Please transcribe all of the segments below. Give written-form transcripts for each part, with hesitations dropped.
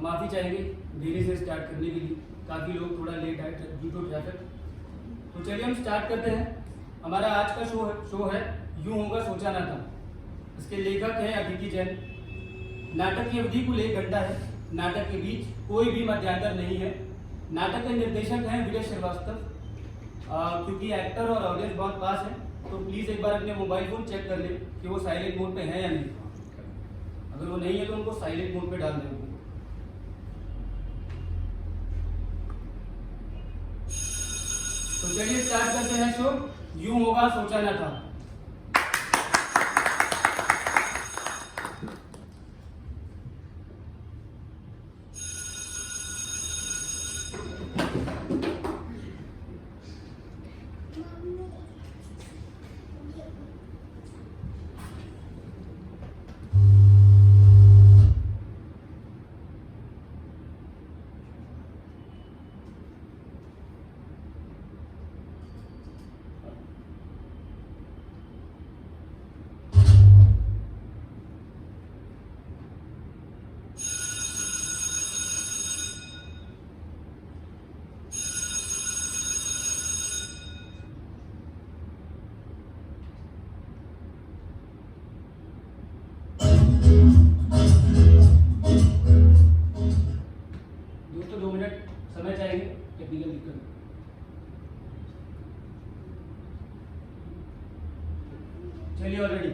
माफ़ी चाहेंगे देरी से स्टार्ट करने के लिए, काफ़ी लोग थोड़ा लेट आए ड्यू टू ट्रैफिक। तो चलिए हम स्टार्ट करते हैं। हमारा आज का शो है यूं होगा सोचा ना था। इसके लेखक हैं अदिति जैन। नाटक की अवधि कुल 1 घंटा है। नाटक के बीच कोई भी मध्यांतर नहीं है। नाटक के निर्देशक हैं विजय श्रीवास्तव। क्योंकि एक्टर और ऑडियंस बहुत पास है तो प्लीज़ एक बार अपने मोबाइल फ़ोन चेक कर ले कि वो साइलेंट मोड पे है या नहीं। अगर वो नहीं है तो उनको साइलेंट मोड पे डाल दें। तो चलिए स्टार्ट करते हैं शो यूं होगा सोचा ना था। दोस्तों 2 मिनट समय चाहिए, टेक्निकल दिक्कत। चलिए ऑलरेडी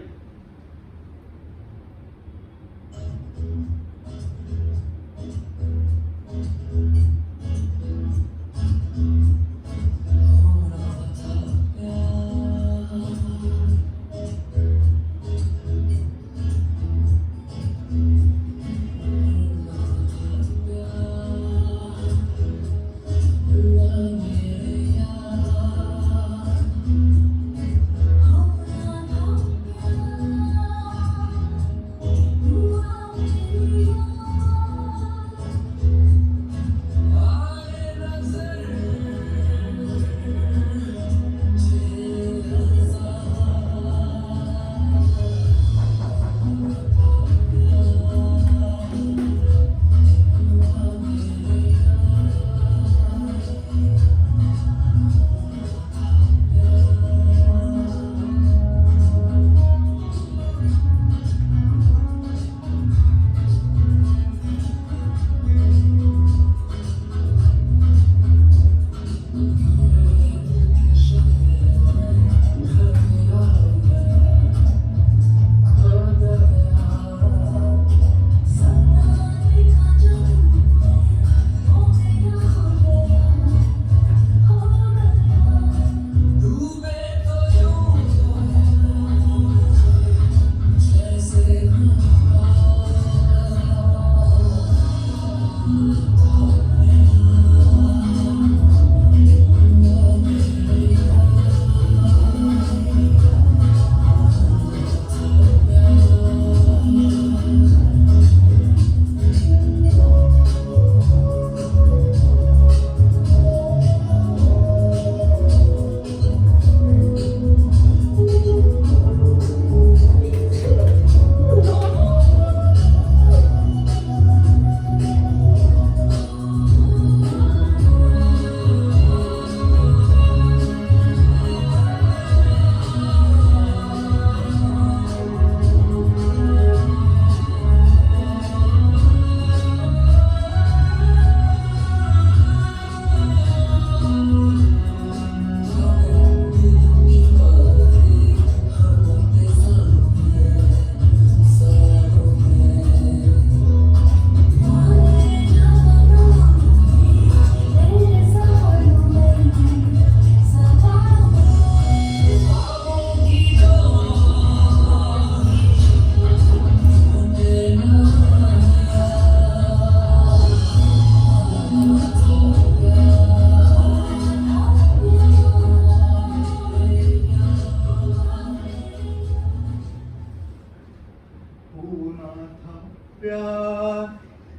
प्यार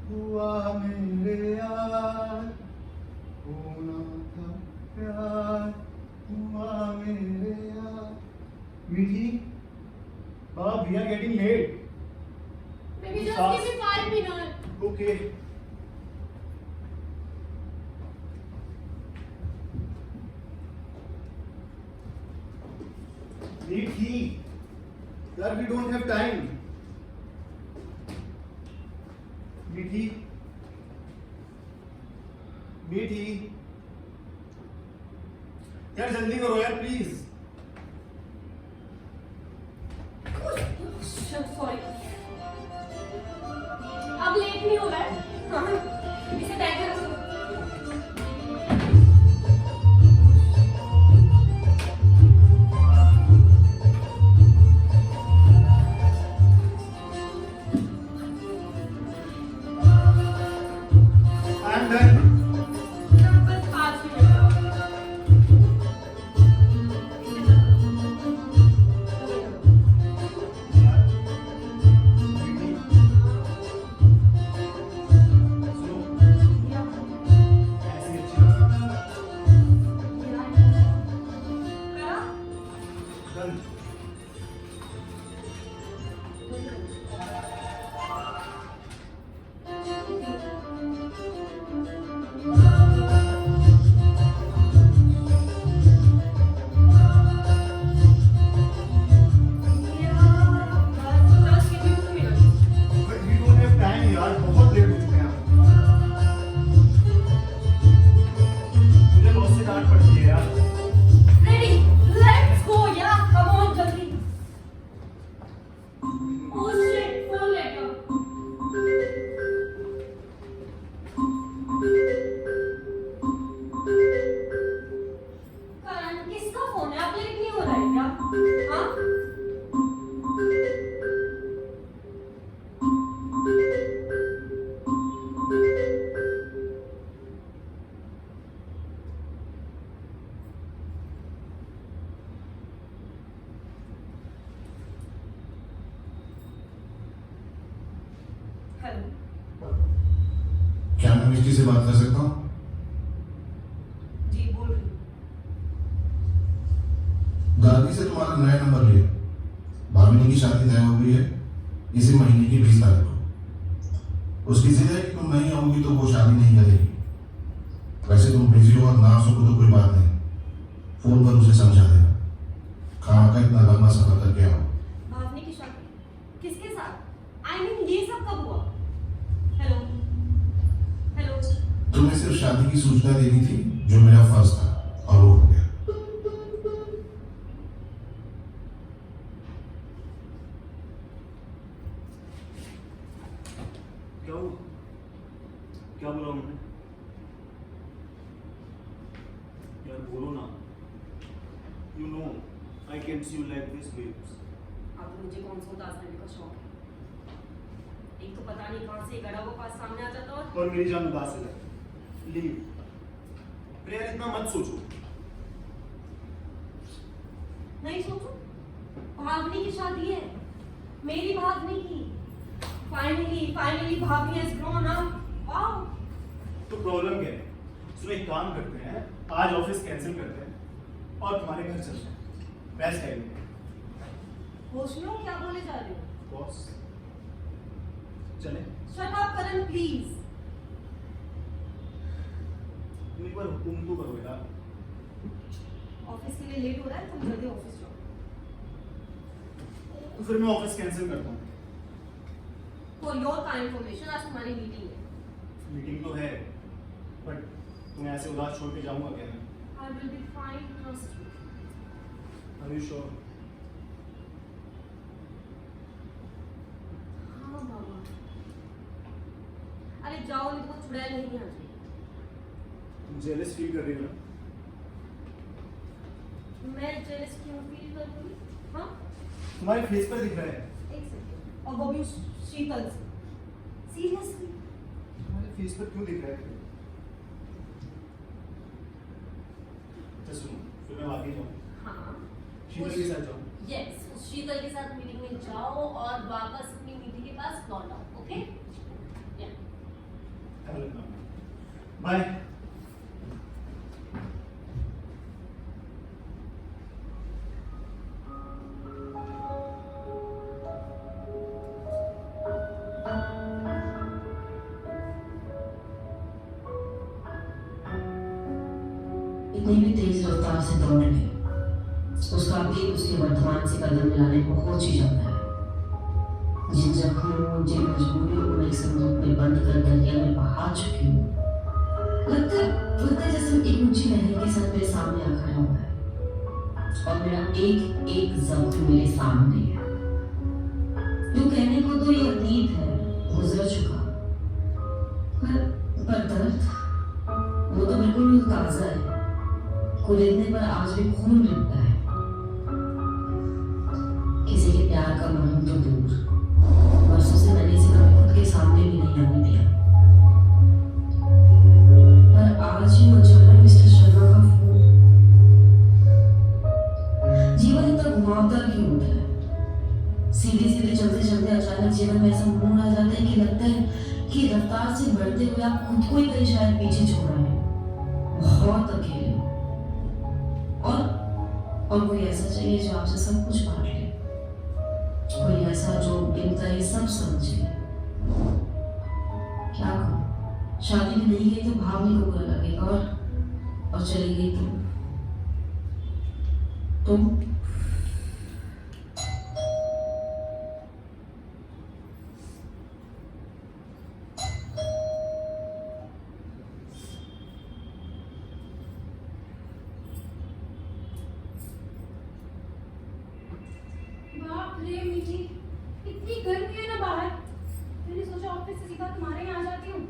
हुआ मेरे यार, होना था प्यार हुआ मेरे यार। मीठी, we are getting late. Maybe just give me 5 minutes. Okay. मीठी यार, we don't have time. मीठी मीठी यार, जल्दी करो यार प्लीज. सॉरी, अब लेट नहीं हो रहा है. हाँ, इसे बैग में रखो. I am done. बस 5 मिनट. इसे क्या मैं मिष्टी से बात कर सकता हूँ? जी बोल रही हूँ। दादी से तुम्हारा नया नंबर लिया। भाभी की शादी तय हो गई है इसी महीने की 20 तारीख को। उसकी जिद है कि तुम नहीं आओगी तो वो शादी नहीं करेगी। वैसे तुम बिजी हो और ना आ सको तो कोई बात नहीं, फोन पर उसे समझा देना। खाना का इतना लंबा सफर करके आओ। भावनी की शादी किसके साथ? I mean, ये सब कब हुआ? हेलो हेलो, तुम्हें सिर्फ शादी की सूचना देनी थी जो मेरा फर्ज था और वो हो गया। क्या हुआ? क्या बोला उन्होंने? यार बोलो ना. You know, I can see you like this, babes. अब मुझे कौन सा उदास रहने का शौक है? एक तो पता नहीं कहाँ से गड़ा वो पास सामने आ जाता और मेरी जान उदास है. लीव. प्रेयर इतना मत सोचो. नहीं सोचो, भावनी की शादी है, मेरी भावनी की. Finally Bhavani has grown up. Wow. तो प्रॉब्लम क्या है? सुनो, एक काम करते हैं, आज ऑफिस कैंसिल करते हैं और तुम्हारे घर चलते हैं. Best idea. होश में हो क्या बोले जा रहे हो? बॉस चले. Shut up Karan please. तुम एक बार हुकुम तो करो यार. ऑफिस के लिए लेट हो रहा है, तुम जल्दी ऑफिस जाओ. तो फिर मैं ऑफिस कैंसिल करता हूँ. For your kind information, आज तुम्हारी मीटिंग है. मीटिंग तो है, बट तुम्हें ऐसे उदास छोड़ के जाऊंगा क्या मैं? I will be fine, trust me. Are you sure? हाँ बाबा. अरे जाओ, नहीं तो छुड़ैल नहीं आ जाएगी. तुम जेलस फील कर रही हो ना? मैं जेलस क्यों फील कर रही हूँ? हाँ, तुम्हारे फेस पर दिख रहा है. एक सेकंड. और वो भी शीतल से. सीरियसली? तुम्हारे फेस पर क्यों दिख रहा है? अच्छा सुनो, फिर मैं आगे जाऊँ. हाँ. शीतल के साथ जाऊँ. यस, उस शीतल के साथ मीटिंग में जाओ और वापस अपनी मीटिंग के पास लौट आओ. ओके? बाय. इतनी भी तेज रफ्तार से दौड़ नहीं, उसका भी उसके वर्तमान से कदम मिलाने को हो ही जाता है। जिन जख्मों, जिन मजबूरियों को मैं एक संदूक में बंद कर दरिया में बहा चुकी हूँ, लगता है जैसे एक ऊंची लहर के साथ मेरे सामने आ खड़ा हुआ है और मेरा एक एक जख्म मेरे सामने है। यूं कहने को तो ये अतीत है, गुजर चुका, पर दर्द वो तो बिल्कुल ताजा है। कुरेदने पर आज भी खून रिगता है। किसी के प्यार का मरहम तो दूर, वर्षों से मैंने इसे कभी खुद के सामने भी नहीं आने दिया, पर आज ही अचानक मिस्टर शर्मा का फोन। जीवन इतना घुमावदार क्यों होता है? सीधे सीधे चलते चलते अचानक जीवन में ऐसा मोड़ आ जाता है कि लगता है कि रफ्तार से बढ़ते हुए आप खुद को ही कहीं शायद पीछे छोड़ रहे हो। बहुत अकेले हो और कोई ऐसा चाहिए जो आपसे सब कुछ बांट ले, कोई ऐसा जो बिनता ये सब समझे। क्या करूं? शादी में नहीं गई तो भावनी को बुरा लगेगा और चली गई तुम बाप रे मीठी, इतनी गर्मी है ना बाहर। मैंने सोचा ऑफिस से सीधा तुम्हारे यहाँ आ जाती हूँ,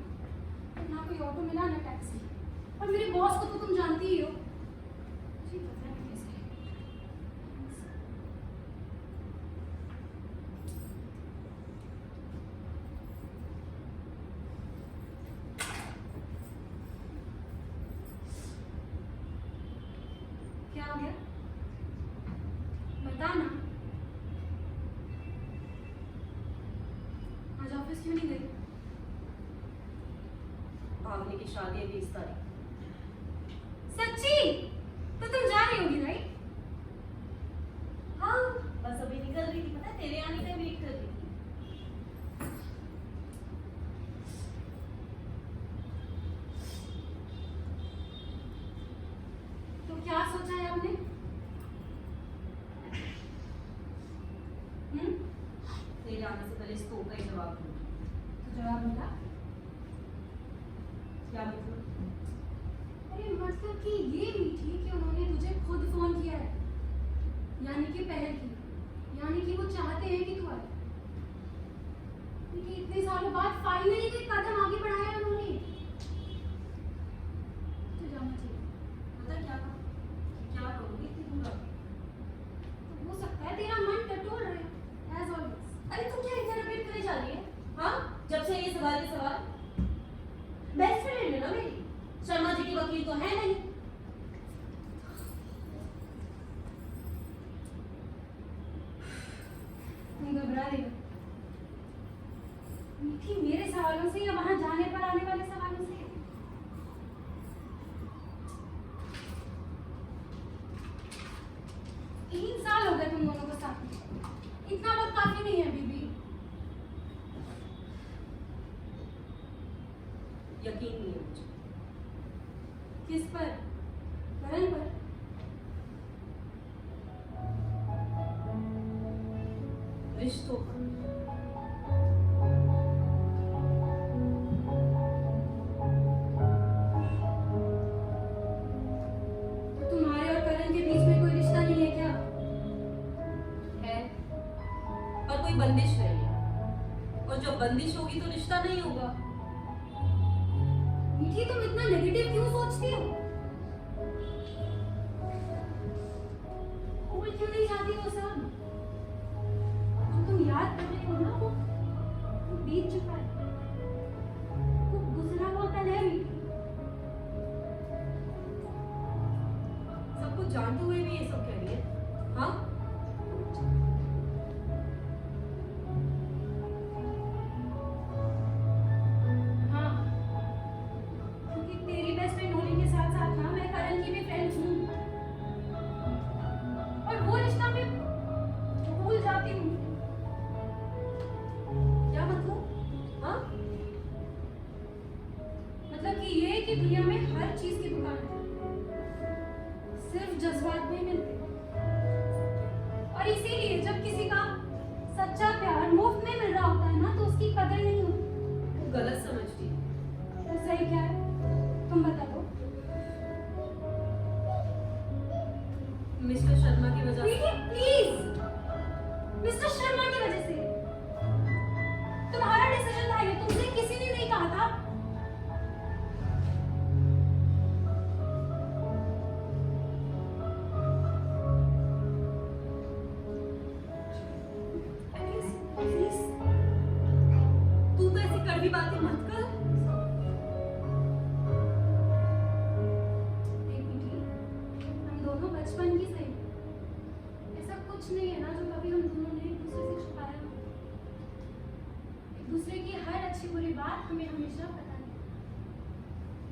ना कोई ऑटो मिला ना टैक्सी। और मेरे बॉस को तो तुम जानती ही हो, मुझे पता है कैसे। क्या हो गया? बता ना, आज ऑफिस क्यों नहीं गई? भावनी की शादी है 20 तारीख। सच्ची? तो तुम जा रही होगी राइट? हाँ, बस अभी निकल रही थी, पता है तेरे आने का वेट कर रही थी। तो क्या सोचा है आपने? तेरे आने से पहले इसको का ही जवाब दूँ। तो जवाब मिला? क्या मतलब? अरे मतलब कि ये मीठी कि उन्होंने तुझे खुद फोन किया है, यानी कि पहल की, यानी कि वो चाहते हैं कि तू आए। लेकिन इतने सालों बाद फाइनली कोई कदम आगे बढ़ाया है उन्होंने। तो जाना चाहिए। पता क्या करूँगी इतनी बुरा? तो हो सकता है तेरा मन टटोल रहे एज ऑलवेज। अरे तुम क्या इधर रिपीट करे जा रही है? हाँ, जब से ये सवाल बेस्ट फ्रेंड है ना मेरी, शर्मा जी की वकील तो है नहीं। तुम घबरा रही हो मीठी मेरे सवालों से या वहां जाने पर आने वाले सवालों से? 3 साल हो गए तुम दोनों को साथ में, इतना वक्त काफी नहीं है बीबी। यकीन नहीं है मुझे। किस पर? करण पर? रिश्तों पर। तो तुम्हारे और करण के बीच में कोई रिश्ता नहीं है क्या? है, पर कोई बंदिश नहीं है, और जब बंदिश होगी तो रिश्ता नहीं होगा। मीठी तुम इतना नेगेटिव क्यों सोचती हो? भूल क्यों नहीं जाती वो सब? जो तुम याद कर रही हो ना वो बीत चुका है, वो गुजरा हुआ पल है मीठी। सब कुछ जानते हुए भी ये सब कह रही है? हाँ, हाँ, क्योंकि तेरी बेस्ट फ्रेंड होने के साथ साथ ना मैं करण की भी फ्रेंड हूँ, और वो रिश्ता मैं भूल जाती हूँ। क्या मतलब? हाँ, मतलब कि ये कि दुनिया में हर चीज की दुकान है, सिर्फ जज्बात नहीं मिलते। और इसीलिए जब किसी का सच्चा प्यार मुफ्त में मिल रहा होता है ना तो उसकी कदर नहीं होती। तुम गलत समझती हो। तो सही क्या है तुम बता दो। मिस्टर शर्मा की वजह से। प्लीज मिस्टर शर्मा की वजह से तुम्हारा डिसीजन था ये, तुमसे किसी ने नहीं कहा था। प्लीज तू तो ऐसी कड़वी बातें मत कर। एक मिनट, हम दोनों बचपन की सही, ऐसा कुछ नहीं है ना जो कभी हम दोनों ने एक दूसरे से छुपाया हो। एक दूसरे की हर अच्छी बुरी बात हमें हमेशा पता नहीं,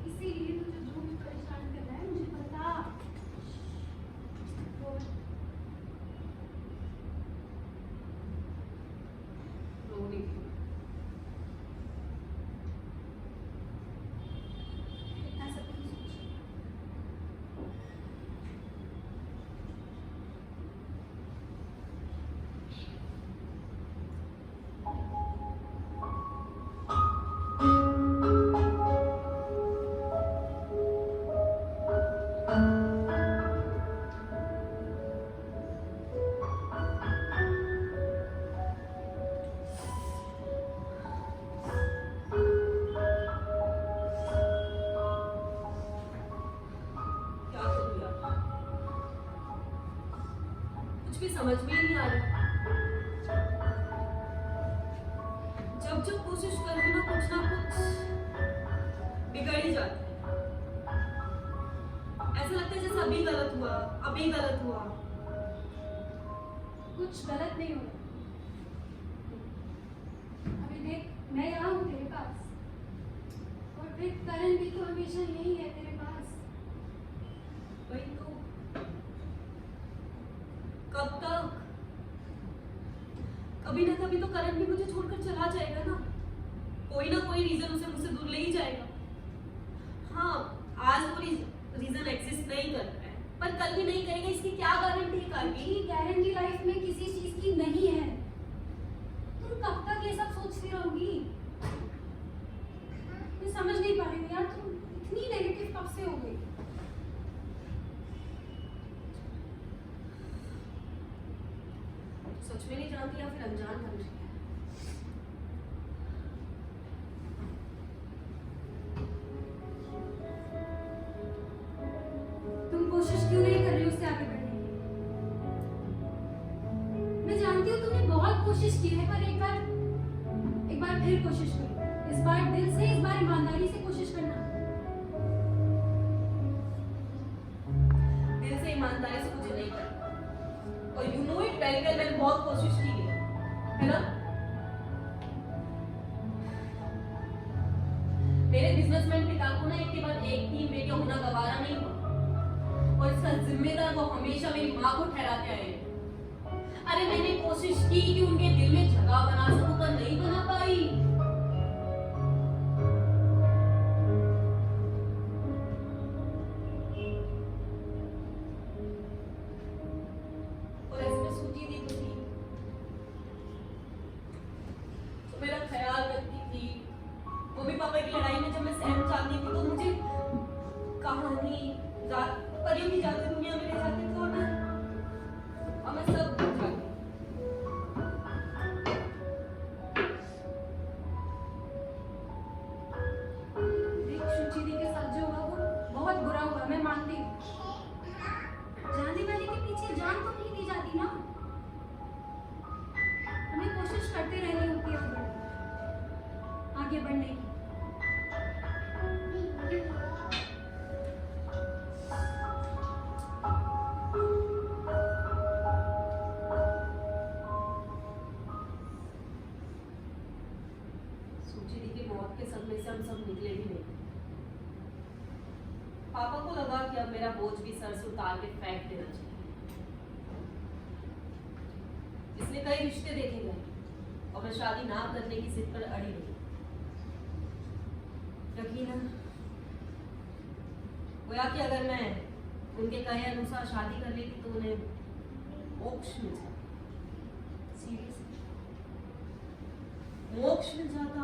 इसीलिए तुझे जो भी परेशान कर रहा है मुझे पता। बोल। रो रही थी। इतना सब क्यों सोच रही है? क्या करूं यार, कुछ भी समझ में ही नहीं आ रहा। जब जब कोशिश करूं ना कुछ बिगड़ ही जाता है। ऐसा लगता है जैसे अभी गलत हुआ, अभी गलत हुआ। कुछ गलत नहीं हो रहा। अभी देख मैं यहाँ हूँ तेरे पास, और फिर करण भी तो हमेशा यही है तेरे पास। वही तो, कब तक? कभी ना कभी तो करण भी मुझे छोड़कर चला जाएगा ना। कोई ना कोई रीजन उसे मुझसे दूर ले ही जाएगा। हाँ, आज वो रीजन एग्जिस्ट नहीं करता है, पर कल भी नहीं करेगा, इसकी क्या गारंटी है? कल भी की गारंटी लाइफ में किसी चीज की नहीं है। तुम कब तक ये सब सोचती रहोगी? मैं समझ नहीं पा रही हूँ यार, तुम इतनी नेगेटिव कब से हो गई? सच में नहीं जानती या फिर अनजान बन रही है? तुम कोशिश क्यों नहीं कर रही उससे आगे बढ़ने की? मैं जानती हूँ तुमने बहुत कोशिश की है, पर एक बार फिर कोशिश करो। इस बार दिल से, इस बार ईमानदारी से कोशिश करना। दिल से ईमानदारी से मुझे नहीं करना, और you know it very well. मैंने बहुत कोशिश की है ना? मेरे बिजनेसमैन पिता को ना एक के बाद एक 3 बेटियां होना गवारा नहीं हुआ, और इसका जिम्मेदार वो हमेशा मेरी माँ को ठहराते आए हैं। अरे मैंने कोशिश की कि उनके दिल में जगह बना सकूं, पर नहीं बना पाई। और ऐसे में सूची दी तो थी, तो मेरा ख्याल रखती थी। मम्मी पापा की लड़ाई में जब मैं सहम जाती थी तो मुझे कहानी परियों की जादू दुनिया में ले जाते थे, और मैं सब भूल जाती। देख शुचि दी के साथ जो हुआ वो बहुत बुरा हुआ, मैं मानती हूँ। जाने वाले के पीछे जान तो नहीं दी जाती ना। हमें कोशिश करते रहनी होती है आगे बढ़ने की। सूची दी की मौत के सदमे से हम सब निकले भी नहीं। पापा को लगा कि अब मेरा बोझ भी सर से उतार के फेंक देना चाहिए। इसलिए कई रिश्ते देखे गए, और मैं शादी ना करने की जिद पर अड़ी रही। यकीनन गोया कि अगर मैं उनके कहे अनुसार शादी कर लेती तो उन्हें मोक्ष मिल जाता। सीरियसली मोक्ष मिल जाता।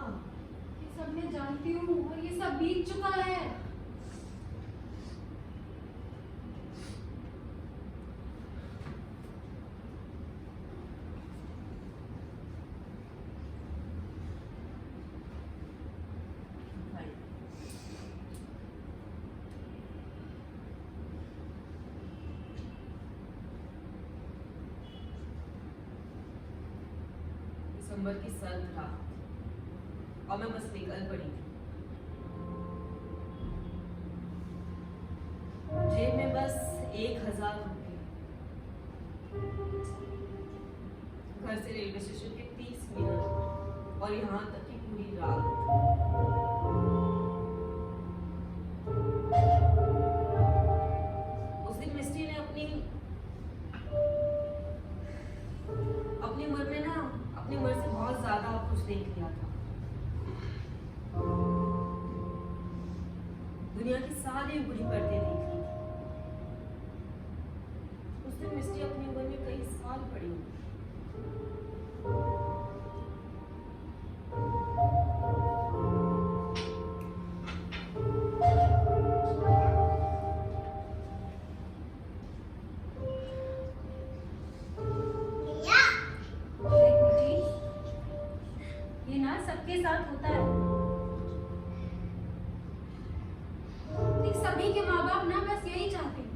ये सब मैं जानती हूँ और ये सब बीत चुका है। दिसंबर की सर्द रात और मैं बस निकल पड़ी थी। जेब में बस 1000 रुपये। घर से रेलवे स्टेशन के 30 मिनट और यहाँ तक की पूरी रात। उस दिन मिस्टी ने अपनी उम्र में ना अपनी उम्र से बहुत ज्यादा कुछ देख लिया था। दुनिया की सारी ऊपरी परतें देख ली थी। उस दिन मिस्टी अपनी उम्र में कई साल पड़ी हुई। ये ना सबके साथ होता है। देख, सभी के माँ बाप ना बस यही चाहते हैं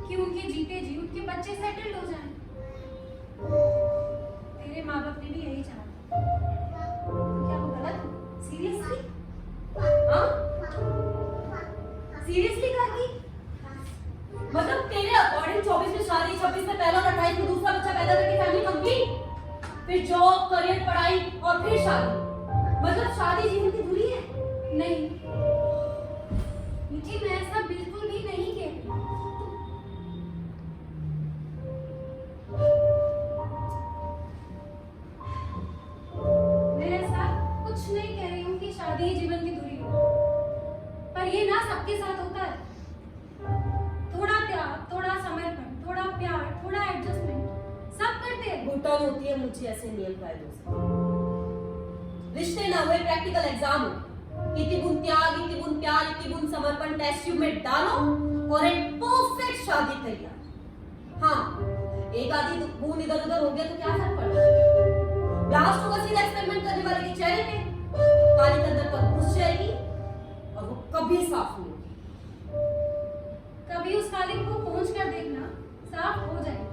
कि उनके जीते जी उनके बच्चे सेटल्ड हो जाएं। तेरे माँ बाप ने भी यही चाहा। तो क्या वो गलत है? सीरियसली? हाँ? सीरियसली काकी? मतलब तेरे अकॉर्डिंग 24 में शादी, 26 में पहला और 28 में दूसरा बच्चा पैदा करके फैमिली कंप्लीट, फिर जॉब, करियर, पढ़ाई और फिर शादी। मतलब शादी जीवन की दूरी है? नहीं निकी, मैं ऐसा बिल्कुल भी नहीं कह रही। मैं ऐसा कुछ नहीं कह रही हूँ कि शादी ही जीवन की दूरी हो, पर ये ना सबके साथ होता है। थोड़ा त्याग, थोड़ा समर्पण, थोड़ा प्यार, थोड़ा एडजस्टमेंट, सब करते हैं। घुटन होती है मुझे ऐसे नियम कायदों से। रिश्ते ना हुए प्रैक्टिकल एग्जाम हो। इतनी बुन त्याग, इतनी बुन प्यार, इतनी बुन समर्पण टेस्ट ट्यूब में डालो और एक परफेक्ट शादी तैयार। हाँ, एक आधी बूंद इधर उधर हो गया तो क्या फर्क पड़ता है? ब्लास्ट होगा सीधा एक्सपेरिमेंट करने वाले के चेहरे पे, काली कंदर पर घुस जाएगी और वो कभी साफ नहीं होगी। कभी उस कालिक को पहुंच कर देखना, साफ हो जाएगा।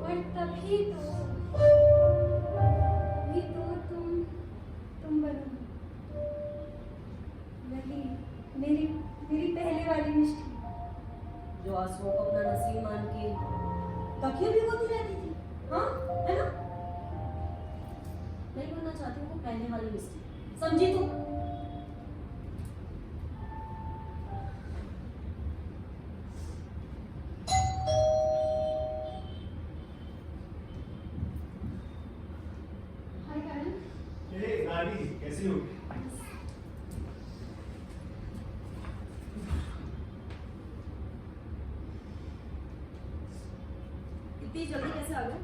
और तभी तो तुम बनोगे वही मेरी पहले वाली मिस्टी, जो आंसुओं को अपना नसीब मान के तकिए भी होती रहती थी। हाँ, है ना? नहीं बनना चाहती हूँ वो पहले वाली मिस्टी, समझी तू? हाय करण। गाड़ी कैसी हो? इतनी जल्दी कैसे आ गए?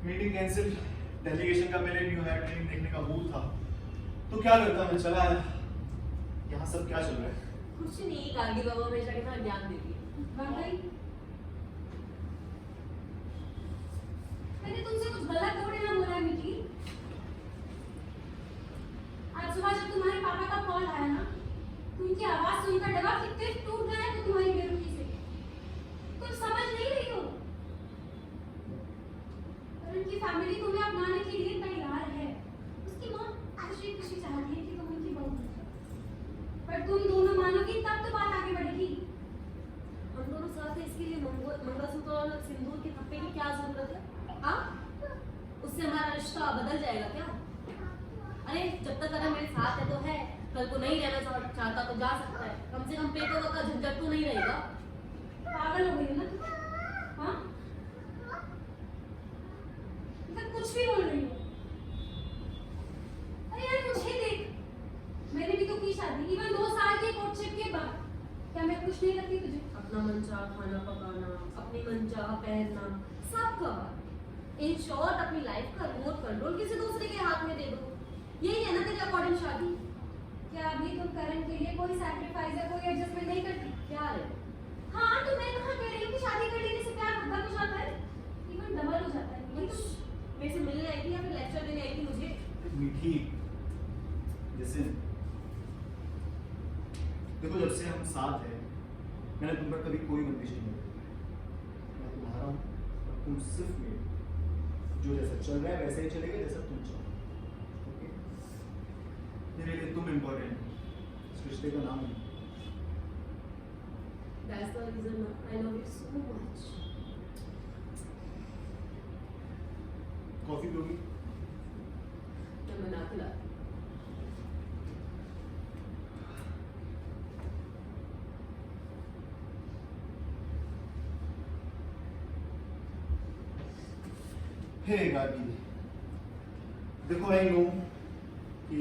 मीटिंग कैंसिल, डेलीगेशन का मेरे न्यू हायर ट्रेनिंग देखने का मूड था, तो क्या करता मैं चला आया। यहाँ सब क्या चल रहा है? कुछ नहीं, गार्गी बाबा हमेशा कितना ज्ञान देती है। वाकई मैंने तुमसे कुछ गलत थोड़ी ना बोला है मिकी। आज सुबह जब तुम्हारे पापा का कॉल आया ना, तो उनकी आवाज सुनकर डरा कितने टूट गए थे तुम्हारी बेरुखी से। तुम समझ नहीं रही हो। और उनकी फैमिली तुम्हें अपनाने के लिए तैयार है। उसकी माँ खुशी खुशी चाहती है कि तुम उनकी बहू बनो। पर तुम दोनों मानोगी तब तो बात आगे बढ़ेगी। हम दोनों साथ हैं, इसके लिए मंगलसूत्र और सिंदूर के थप्पे की क्या जरूरत है? हाँ? उससे हमारा रिश्ता बदल जाएगा क्या? अरे जब तक अगर मेरे साथ है तो है, कल को नहीं रहना चाहता तो जा सकता है। कम से कम पेपर का झंझट तो नहीं रहेगा। पागल हो गई हो ना तुम? हाँ? मतलब कुछ भी बोल रही हो। अरे यार मुझे देख, मैंने भी तो की शादी, इवन 2 साल के कोर्टशिप के बाद। क्या मैं खुश नहीं लगती तुझे? अपना मनचाहा खाना पकाना, अपने मनचाहा पहनना, सब गवा। इन शॉर्ट अपनी लाइफ का रिमोट कंट्रोल किसी दूसरे के हाथ में दे दो। यही है ना तेरे अकॉर्डिंग शादी? क्या अभी तुम करण के लिए कोई सैक्रिफाइस या कोई एडजस्टमेंट नहीं करती? क्या है? हाँ, तो मैं कहाँ कह रही हूँ कि शादी कर लेने से प्यार बढ़ता तो जाता है, इवन डबल हो जाता है। ये तो मेरे से मिलने आई थी या फिर लेक्चर देने आई थी मुझे? मीठी, जैसे देखो जब से हम साथ हैं मैंने तुम पर कभी कोई बंदिश नहीं की। मैं तुम्हारा हूँ और तुम सिर्फ मेरे। जो जैसा चल रहा है वैसे ही चलेगा जैसा तुम चाहो। ओके? मेरे लिए तुम इम्पोर्टेंट हो, इस रिश्ते का नाम है। That's the reason I love you so much. Coffee पियोगी? मैं मना के लाती। हे गार्गी, देखो आई नो कि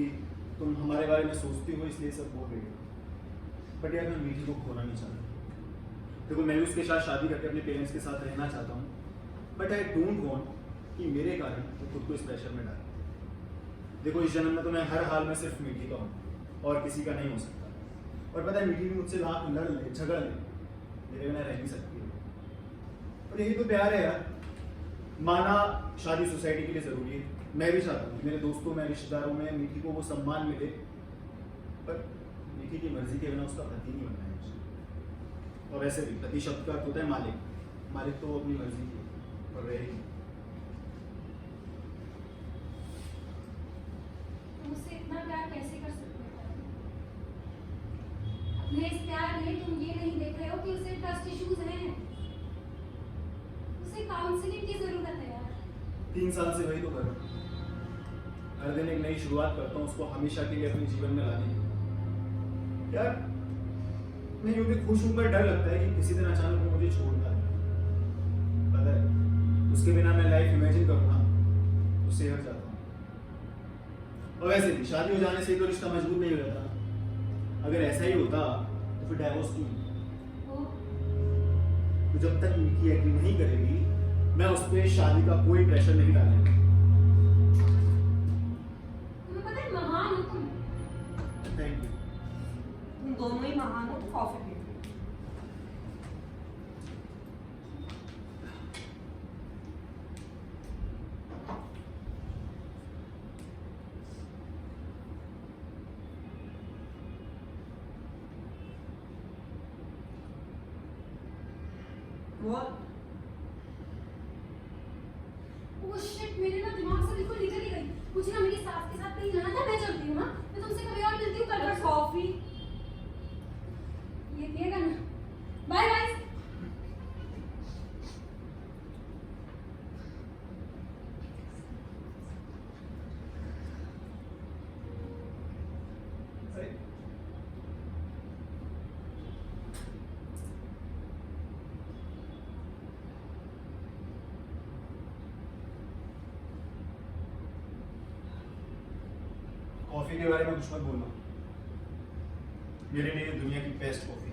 तुम हमारे बारे में सोचती हो इसलिए सब बोल रही हो, बट यार मैं मीठी को खोना नहीं चाहता। देखो मैं भी उसके साथ शादी करके अपने पेरेंट्स के साथ रहना चाहता हूँ, बट आई डोंट वांट कि मेरे कारण वो खुद को इस प्रेशर में डाले। देखो इस जन्म में तो मैं हर हाल में सिर्फ मीठी का हूँ और किसी का नहीं हो सकता। और पता है मीठी भी मुझसे लाख लड़ ले झगड़ ले, मेरे बिना रह नहीं सकती है। और यही तो प्यार है यार। माना शादी सोसाइटी के लिए जरूरी है, मैं भी चाहता हूँ कि मेरे दोस्तों में रिश्तेदारों में मीठी को वो सम्मान मिले, पर मीठी की मर्जी के बिना उसका पति नहीं बनना है मुझे। और वैसे भी पति शब्द का अर्थ होता है मालिक, मालिक तो वो अपनी मर्जी की और रहेगी। तुम उससे इतना प्यार कैसे कर सकते हो? अपने इस प्यार में तुम ये नहीं देख रहे हो कि उसे ट्रस्ट इश्यूज हैं, उसे काउंसलिंग की जरूरत है यार। 3 साल से वही तो कर रहा हूँ। हर दिन एक नई शुरुआत करता हूँ उसको हमेशा के लिए अपने जीवन में लाने की। यार मैं यूं भी खुश हूँ पर डर लगता है कि किसी दिन अचानक वो मुझे छोड़ ना दे। पता है उसके बिना मैं लाइफ इमेजिन करूँ ना उससे हट जाता हूँ। और वैसे भी शादी हो जाने से तो रिश्ता मजबूत नहीं हो जाता। अगर ऐसा ही होता तो फिर डाइवोर्स क्यों? तो जब तक मीठी एग्री नहीं करेगी मैं उस पर शादी का कोई प्रेशर नहीं डालूंगा। तुम्हें पता है महान हो तुम। Thank you. तुम दोनों ही महान हो, तो coffee P low. What? Oh shit, मेरे ना दिमाग से बिल्कुल निकल ही गई। मुझे ना मेरी सास के साथ कहीं जाना था, मैं चलती हूँ ना। मैं तुमसे कभी और मिलती हूँ कल परसों। कॉफी ये पिएगा ना? Bye bye. अरे कॉफी के बारे में कुछ मत बोलना। मेरे लिए ये दुनिया की बेस्ट कॉफी है।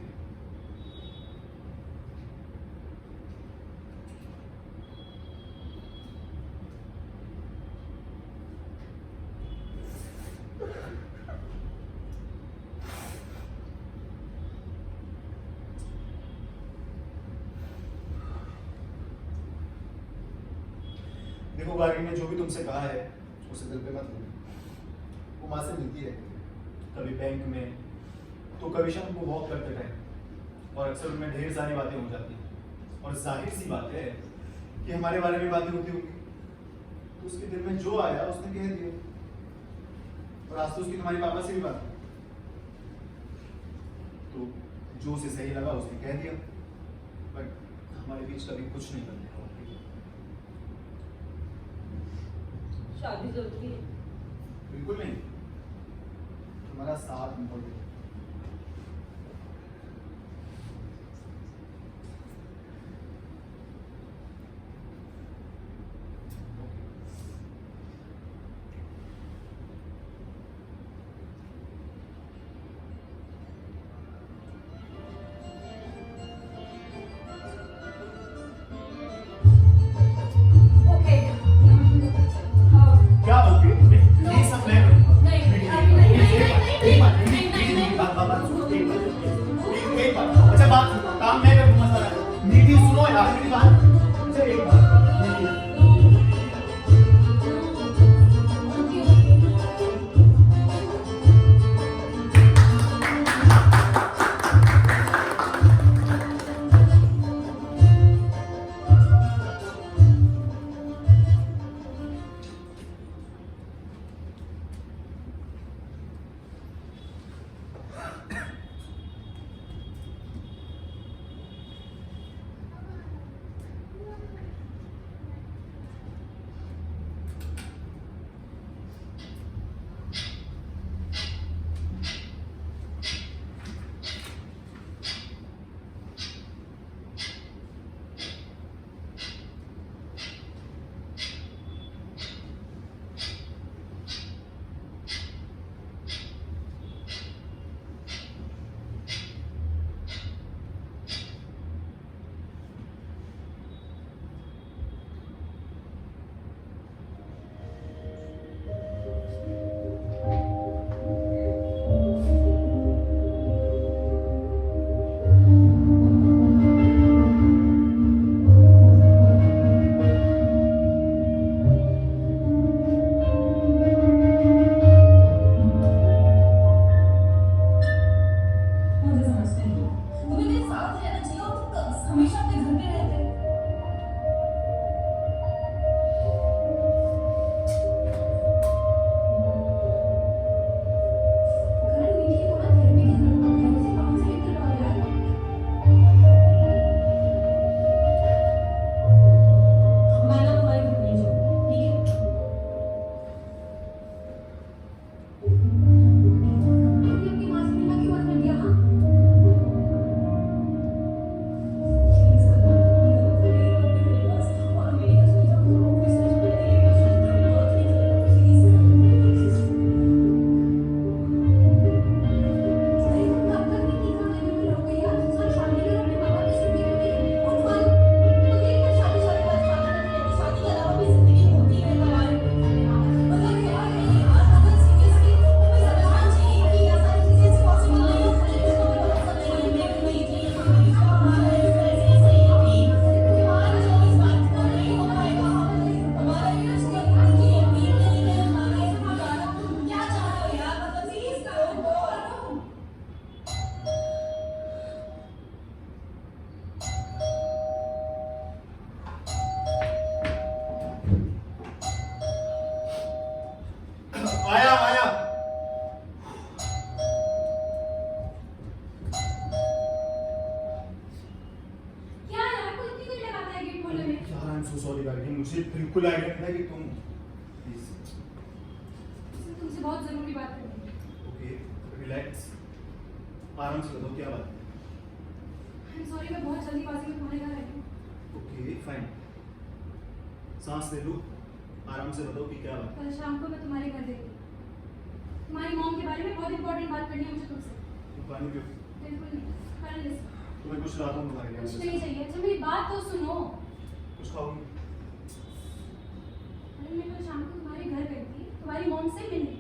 देखो गार्गी ने जो भी तुमसे कहा है उसे दिल पे मत लो। वो माँ से मिलती है, कभी बैंक में तो कभी शाम को वॉक करते टाइम, और अक्सर उनमें ढेर सारी बातें हो जाती हैं। और जाहिर सी बात है कि हमारे बारे में बातें होती होंगी, तो उसके दिल में जो आया उसने कह दिया। और आज तो उसकी तुम्हारे पापा से भी बात हुई, तो जो उसे सही लगा उसने कह दिया। बट हमारे बीच कभी कुछ नहीं करने का। शादी जरूरी है? बिल्कुल नहीं, तुम्हारा साथ इम्पोर्टेंट है। बिल्कुल आइडिया था कि तुम प्लीज मुझे तुमसे बहुत जरूरी बात करनी है। ओके रिलैक्स, आराम से बताओ क्या बात है। सॉरी, मैं बहुत जल्दीबाजी में तुम्हारे घर आई हूँ। ओके फाइन, सांस ले लो, आराम से बताओ कि क्या बात कल शाम को मैं तुम्हारे घर गई थी। तुम्हारी मॉम के बारे में बहुत इंपॉर्टेंट बात करनी है मुझे तुमसे। है। तुम पानी पियो, बिल्कुल नहीं, कर ले। तुम्हें कुछ लाता हूँ तुम्हारे लिए। कुछ नहीं चाहिए, अच्छा मेरी बात तो सुनो। कुछ खाओगी? अरे मैं कल शाम को तुम्हारे घर गई थी तुम्हारी मॉम से मिलने।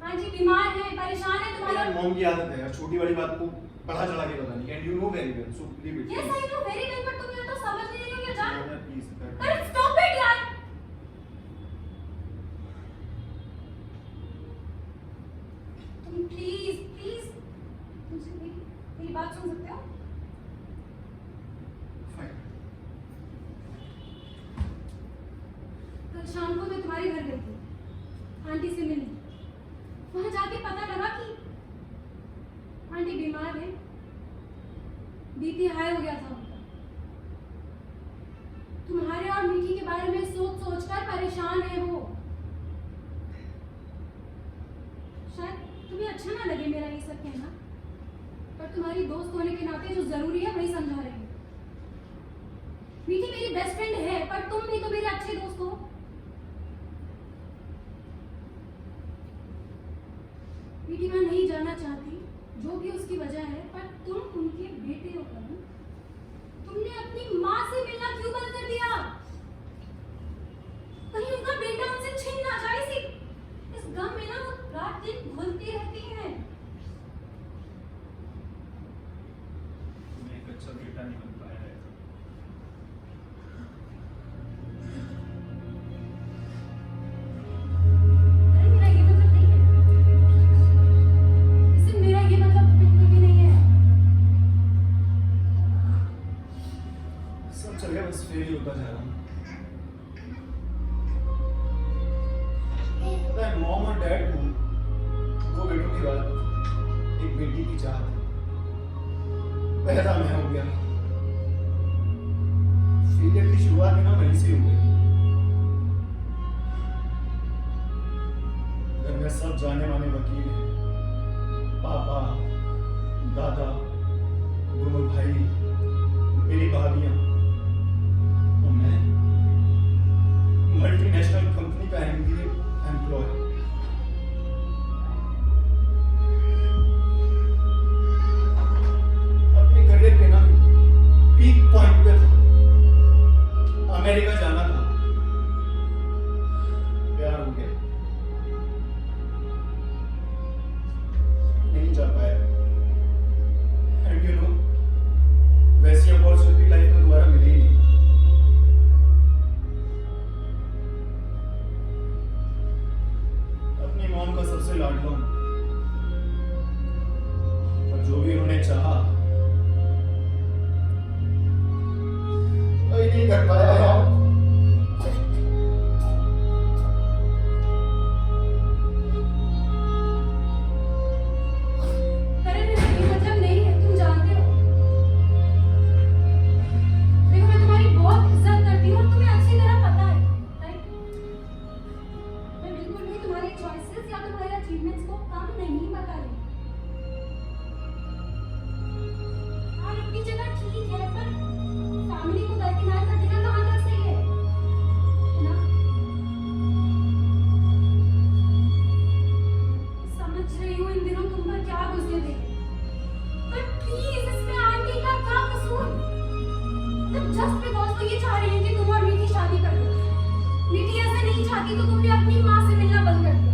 हाँ जी, बीमार है, परेशान है तुम्हारा। मॉम की आदत है यार छोटी बड़ी बात को बढ़ा चढ़ा के बतानी, and you know very well, so leave it. Yes I know very well, but तुम ये तो समझ नहीं रही हो क्या जान। प्लीज अरे स्टॉप इट यार। तुम प्लीज प्लीज मुझे मेरी बात सुन सकते हो? फाइन। कल शाम को मैं तुम्हारे घर गई थी आंटी से मिलने। वहां जाके पता लगा कि आंटी बीमार है, बीपी हाई हो गया था उनका। तुम्हारे और मीठी के बारे में सोच सोचकर परेशान है वो। शायद तुम्हें अच्छा ना लगे मेरा ये सब कहना, पर तुम्हारी दोस्त होने के नाते जो जरूरी है वही समझा रही हूँ। मीठी मेरी बेस्ट फ्रेंड है, पर तुम भी तो मेरे अच्छे दोस्त हो। मीठी मैं नहीं जानना चाहती जो भी उसकी वजह है, पर तुम उनके बेटे हो करण। तुमने अपनी माँ से मिलना क्यों बंद कर दिया? कहीं उनका बेटा उनसे छीन ना जाए। इस गम में ना वो रात दिन घुलती रहती हैं। मैं एक अच्छा बेटा नहीं बन पाया है। अरे मेरा ये मतलब नहीं है, इससे मेरा ये मतलब बिल्कुल भी नहीं है। सब चलेगा, बस फेल ही होता जा रहा हूँ। मॉम और डैड को दो बेटों के बाद एक बेटी की चाहत है। पहला मैं हो गया। फेलियर की शुरुआत ही ना वहीं से हो गई। घर में सब जाने माने वकील हैं, पापा, दादा, दोनों भाई, मेरी भाभियां और मैं मल्टीनेशनल कंपनी का एमबीए एम्प्लॉय। अपने करियर के ना पीक पॉइंट पे था, अमेरिका जाना था, प्यार हो गया, नहीं जा पाया। एंड यू नो वैसी अपॉर्चुनिटी लाइफ में दोबारा मिली ही नहीं। अपनी मॉम का सबसे लाडला हूं, और जो भी उन्होंने चाहा वही नहीं कर पाया यार। करण, मेरा ये मतलब नहीं है, तुम जानते हो। देखो मैं तुम्हारी बहुत इज्जत करती हूँ और तुम्हें अच्छी तरह पता है, राइट? मैं बिल्कुल भी तुम्हारे चॉइसेस या तुम्हारे अचीवमेंट्स को कम नहीं बता रही। हाँ, अपनी जगह ठीक है, पर फैमिली को दरकिनार कर देना कहाँ तक सही है ना? समझ रही हूँ इन दिनों तुम पर क्या गुजरे थे, पर प्लीज इसमें आंटी का क्या कसूर? जस्ट बिकॉज वो ये चाह रही है कि तुम और मीठी शादी कर लो। मीठी ऐसा नहीं चाहती तो तुमने अपनी माँ से मिलना बंद कर दिया।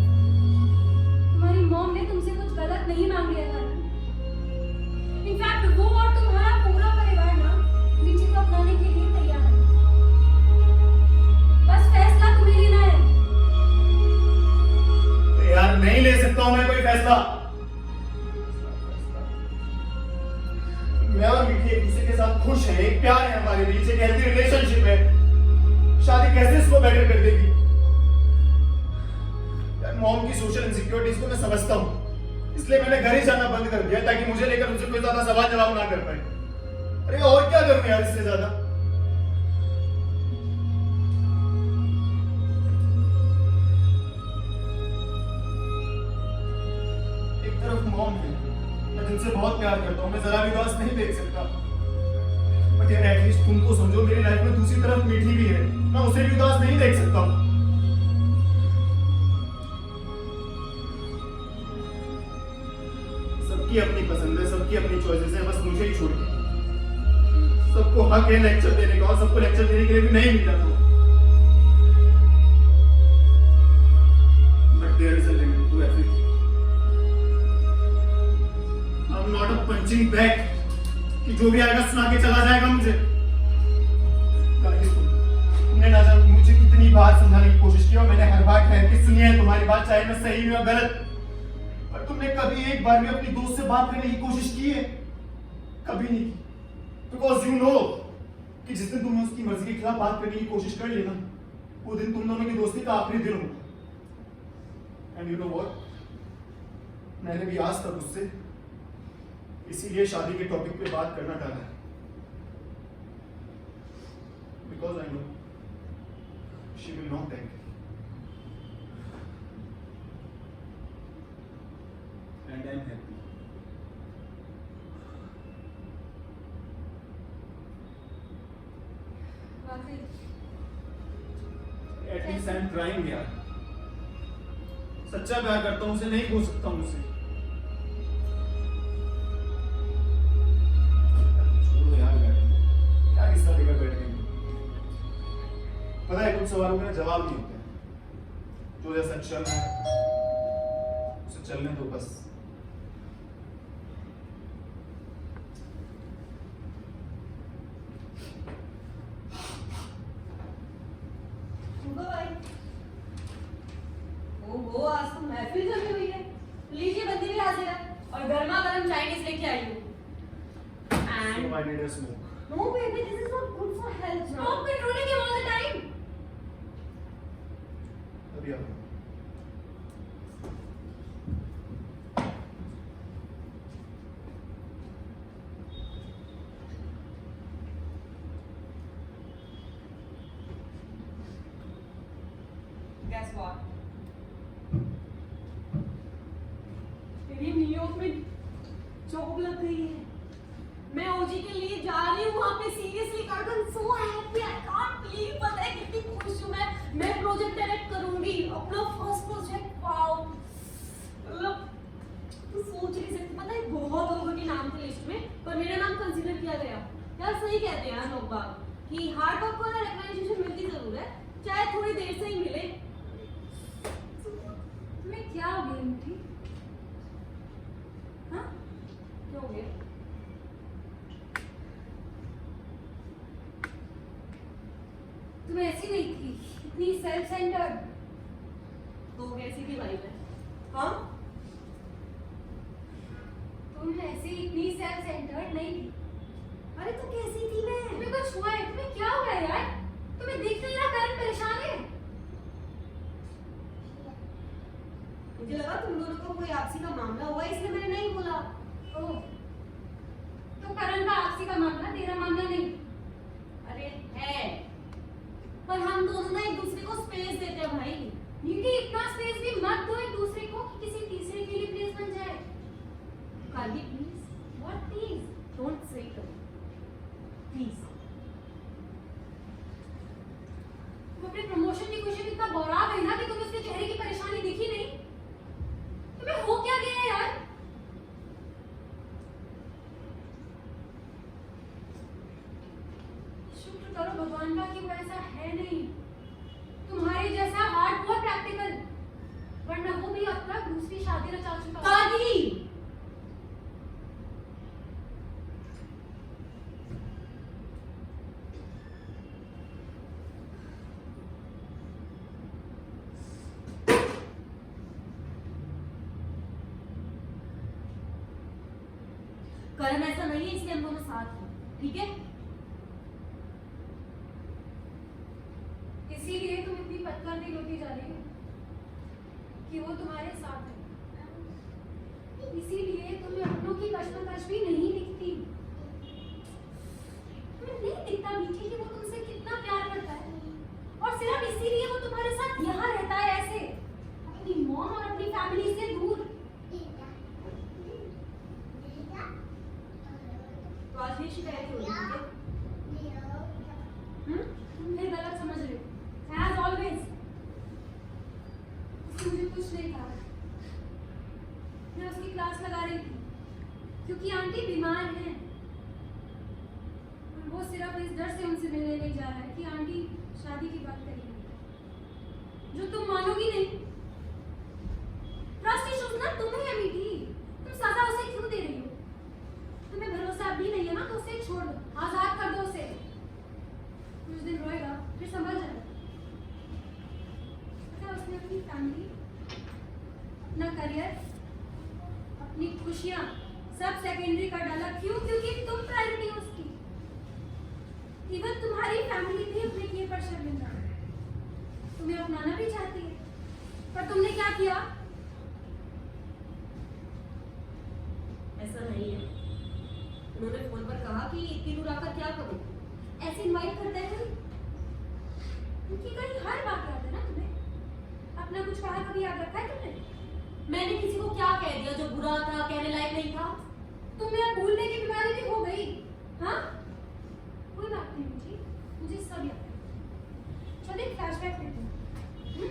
तुम्हारी मॉम ने तुमसे कुछ गलत नहीं मांग लिया था। इनफैक्ट वो और तुम्हारा पूरा परिवार ना मीठी को अपनाने के लिए तैयार है। बस फैसला तुम्हें लेना है। तो यार नहीं ले सकता हूं मैं कोई फैसला। मैं और मीठी एक दूसरे के साथ खुश हैं, एक प्यार है हमारे बीच, एक हेल्दी रिलेशनशिप है। शादी कैसे इसको बेटर कर देगी? यार मॉम की सोशल इनसिक्योरिटीज को मैं समझता हूँ, इसलिए मैंने घर ही जाना बंद कर दिया ताकि मुझे लेकर उनसे कोई ज्यादा सवाल जवाब ना कर पाए। अरे और क्या करूं यार इससे ज्यादा? तुमसे बहुत प्यार करता हूँ, मैं जरा भी उदास नहीं देख सकता। बट यार एटलीस्ट तुम तो समझो, मेरी लाइफ में दूसरी तरफ मीठी भी है, मैं उसे भी उदास नहीं देख सकता हूँ। सबकी अपनी पसंद है, सबकी अपनी चॉइसेस है, बस मुझे ही छोड़ के। सबको हक है लेक्चर देने का, और सबको लेक्चर देने के लिए भी नहीं मिल रहा। But there is a limit to everything. I am not a punching bag कि जो भी आएगा सुना के चला जाएगा मुझे। तुमने ना जाने मुझे कितनी बार समझाने की कोशिश की, और मैंने हर बार ठहर के सुनी है तुम्हारी बात, चाहे मैं सही हूं या गलत। पर तुमने कभी एक बार भी अपनी दोस्त से बात करने की कोशिश की है? कभी नहीं की। बिकॉज यू नो कि जिस दिन तुमने उसकी मर्जी के खिलाफ बात करने की कोशिश कर ली ना, वो दिन तुम दोनों की दोस्ती का आखिरी दिन होगा। एंड यू नो व्हाट, मैंने भी आज तक उससे इसीलिए शादी के टॉपिक पे बात करना टाला है। Because I know she will not thank you and I am happy. At least I am trying यार। सच्चा प्यार करता हूं, उसे नहीं भूल सकता हूं उसे। छोड़ो यार, क्या किस्सा लेकर बैठ गए। पता है कुछ सवालों का जवाब नहीं होता है। जो जैसा चल रहा है उसे चलने दो बस। ओहो, आज तो महफिल जमी हुई है। लीजिए बंदी भी हाजिर है, और गर्मा गर्म चाइनीज लेके आई हूँ। So I need a smoke. No baby, this is not good for health. Stop controlling him all the time. अभी आओ। Guess what? मेरी न्यूयॉर्क में जॉब लग गई है। मैं ओजी के लिए जा रही हूँ वहाँ पे। Seriously carton so happy, I can't believe. पता है कितनी खुश हूँ मैं प्रोजेक्ट डायरेक्ट करूँगी, अपना फर्स्ट प्रोजेक्ट। वाओ, मतलब तू सोच नहीं सकती। पता है बहुत लोगों के नाम थे लिस्ट में, पर मेरा नाम कंसीडर किया गया। यार सही कहते हैं लोग बाग कि हार्ड वर्क को रिकॉग्निशन मिलती जरूर है, चाहे थोड़ी देर से ही मिले। तुम्हें क्या हो गया मीठी? हाँ, क्या हो गया? तुम ऐसी नहीं थी, इतनी सेल्फ सेंटर्ड। तो कैसी थी भाई मैं? हाँ, तुम ऐसी इतनी सेल्फ सेंटर्ड नहीं थी। अरे तो कैसी थी मैं? तुम्हें कुछ हुआ है? तुम्हें क्या हुआ है यार? तुम्हें दिख नहीं रहा करण परेशान है? मुझे लगा तुम दोनों को कोई आपसी का मामला हुआ, इसलिए मैंने नहीं बोला। ओह, तो करण का आपसी का मामला, तेरा मामला नहीं। अरे है, पर हम दोनों ना एक दूसरे को स्पेस देते हैं भाई। नीति, इतना स्पेस भी मत दो एक दूसरे को कि किसी तीसरे के लिए प्लेस बन जाए। Kali please, what please? Don't say it please. तुम अपने प्रमोशन की खुशी में इतना बौरा गई ना कि तुम्हें उसके चेहरे की परेशानी दिखी नहीं। तुम्हें हो क्या गया है यार? शुक्र करो भगवान का कि वो ऐसा है नहीं, तुम्हारे जैसा हार्डकोर प्रैक्टिकल, वरना वो भी अब तक दूसरी शादी रचा चुका होता। काली, करण ऐसा नहीं है, इसलिए हम दोनों साथ हैं, ठीक है? इसीलिए तुम इतनी पत्थर दिल होती जा रही हो कि वो तुम्हारे साथ है। इसीलिए तुम्हें अपनों की कश्मकश भी नहीं दिखती। तुम्हें नहीं दिखता मीठी कि वो तुमसे कितना प्यार करता है, और सिर्फ इसीलिए वो तुम्हारे साथ यहाँ रहता है ऐसे, अपनी मॉम और अपनी फैमिली से दूर। मुझे कुछ नहीं कहा। मैं उसकी क्लास लगा रही थी क्योंकि आंटी बीमार हैं और वो सिर्फ इस डर से उनसे मिलने नहीं जा रहा है कि आंटी शादी की बात करेंगे, जो तुम मानोगी नहीं। ट्रस्ट इश्यूज ना तुम्हें है मीठी, तुम सजा उसे क्यों दे रही हो? तुम्हें भरोसा अभी नहीं है ना, तो उसे छोड़ दो, आजाद कर दो उसे। कुछ दिन रोएगा फिर संभल जाएगा। पता है उसने अपनी फैमिली, अपना करियर, अपनी खुशियां सब सेकेंडरी कर डाला। क्यों? क्योंकि तुम प्रायोरिटी हो उसकी। इवन तुम्हारी फैमिली भी अपने किए पर शर्मिंदा है, तुम्हें अपनाना भी चाहती है, पर तुमने क्या किया? ऐसा नहीं है। उन्होंने फोन पर कहा कि इतनी दूर आकर क्या करूं? ऐसे इनवाइट करते हैं क्योंकि कहीं हर बात याद है ना तुम्हें? अपना कुछ कहा कभी याद रखा है तुमने? मैंने किसी को क्या कह दिया जो बुरा था, कहने लायक नहीं था? तुम्हें अब भूलने की बीमारी भी हो गई? हाँ, कोई बात नहीं मुझे, मुझे सब याद है। चलो एक फ्लैशबैक लेते हैं।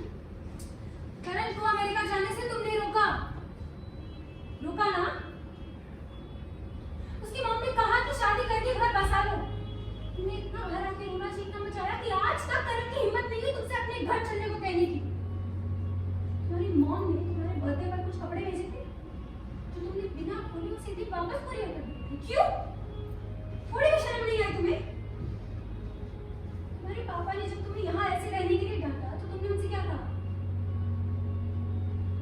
करण को अमेरिका जाने से तुमने रोका ना? उसकी मम्मी ने कहा कि शादी करके घर बसा लो। तुमने इतना घर आके रोना चीखना मचाया कि आज तक करण की हिम्मत नहीं हुई तुमसे अपने घर चलने को कहने की। तुम्हारी मॉम ने तुम्हारे बर्थडे पर कुछ कपड़े भेजे थे जो तुमने बिना खोले और सीधे वापस कुरियर कर दिए। क्यों? थोड़ी भी शर्म नहीं आई तुम्हें? तुम्हारे पापा ने जब तुम्हें यहाँ ऐसे रहने के लिए डांटा तो तुमने उनसे क्या कहा?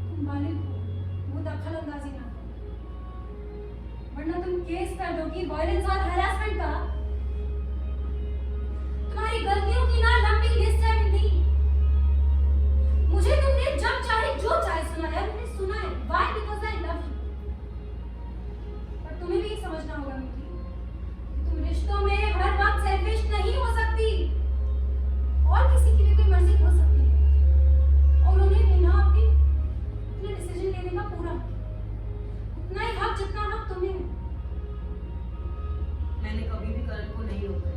तुम बालिग हो, वो दखल अंदाजी ना करो, वरना तुम केस कर दोगी वायलेंस और हरासमेंट का। तुम्हारी गलतियों की ना लंबी लिस्ट है मिंदी। मुझे तुमने जब चाहे जो चाहे सुनाया, मैंने सुना है। Why? Because I love you। पर तुम्हें भी समझना होगा मिंदी, तुम रिश्तों में हर वक्त सेल्फिश नहीं हो सकती और किसी की भी कोई मर्जी हो सकती है और उन्हें बिना अपने डिसीजन लेने का पूरा उतना ही हक जितना हक तुम्हें है। मैंने कभी भी करण को नहीं रोका।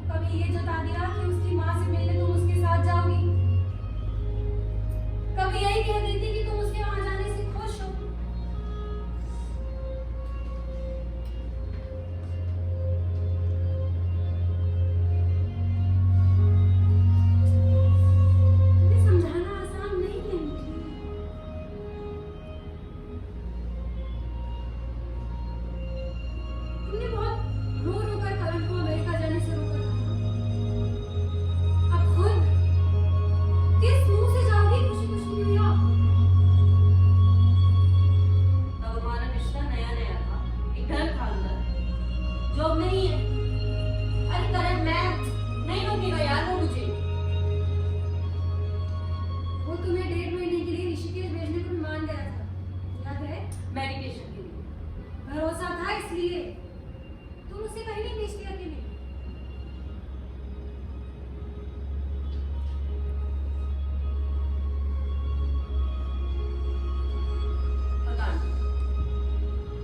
कभी ये जता दिया कि उसकी माँ से मिलने तुम उसके साथ जाओगी, कभी यही कह देती कि तुम उसके वहां जाने से खुश हो। तुम्हें समझाना आसान नहीं है मुझे। तुमने बहुत रो रो कर करण को अमेरिका जाने से रोका था। अब खुद किस मुंह से जाओगी खुशी खुशी न्यूयॉर्क? तब हमारा रिश्ता नया नया था, एक डर था अंदर जो अब नहीं है। अरे करण मैं नहीं रोकेगा यार वो मुझे। वो तुम्हें 1.5 महीने के लिए ऋषिकेश भेजने को भी मान गया था, याद है? मेडिटेशन के लिए। भरोसा था इसलिए तुम उसे कहीं नहीं भेजती अकेले। पता नहीं।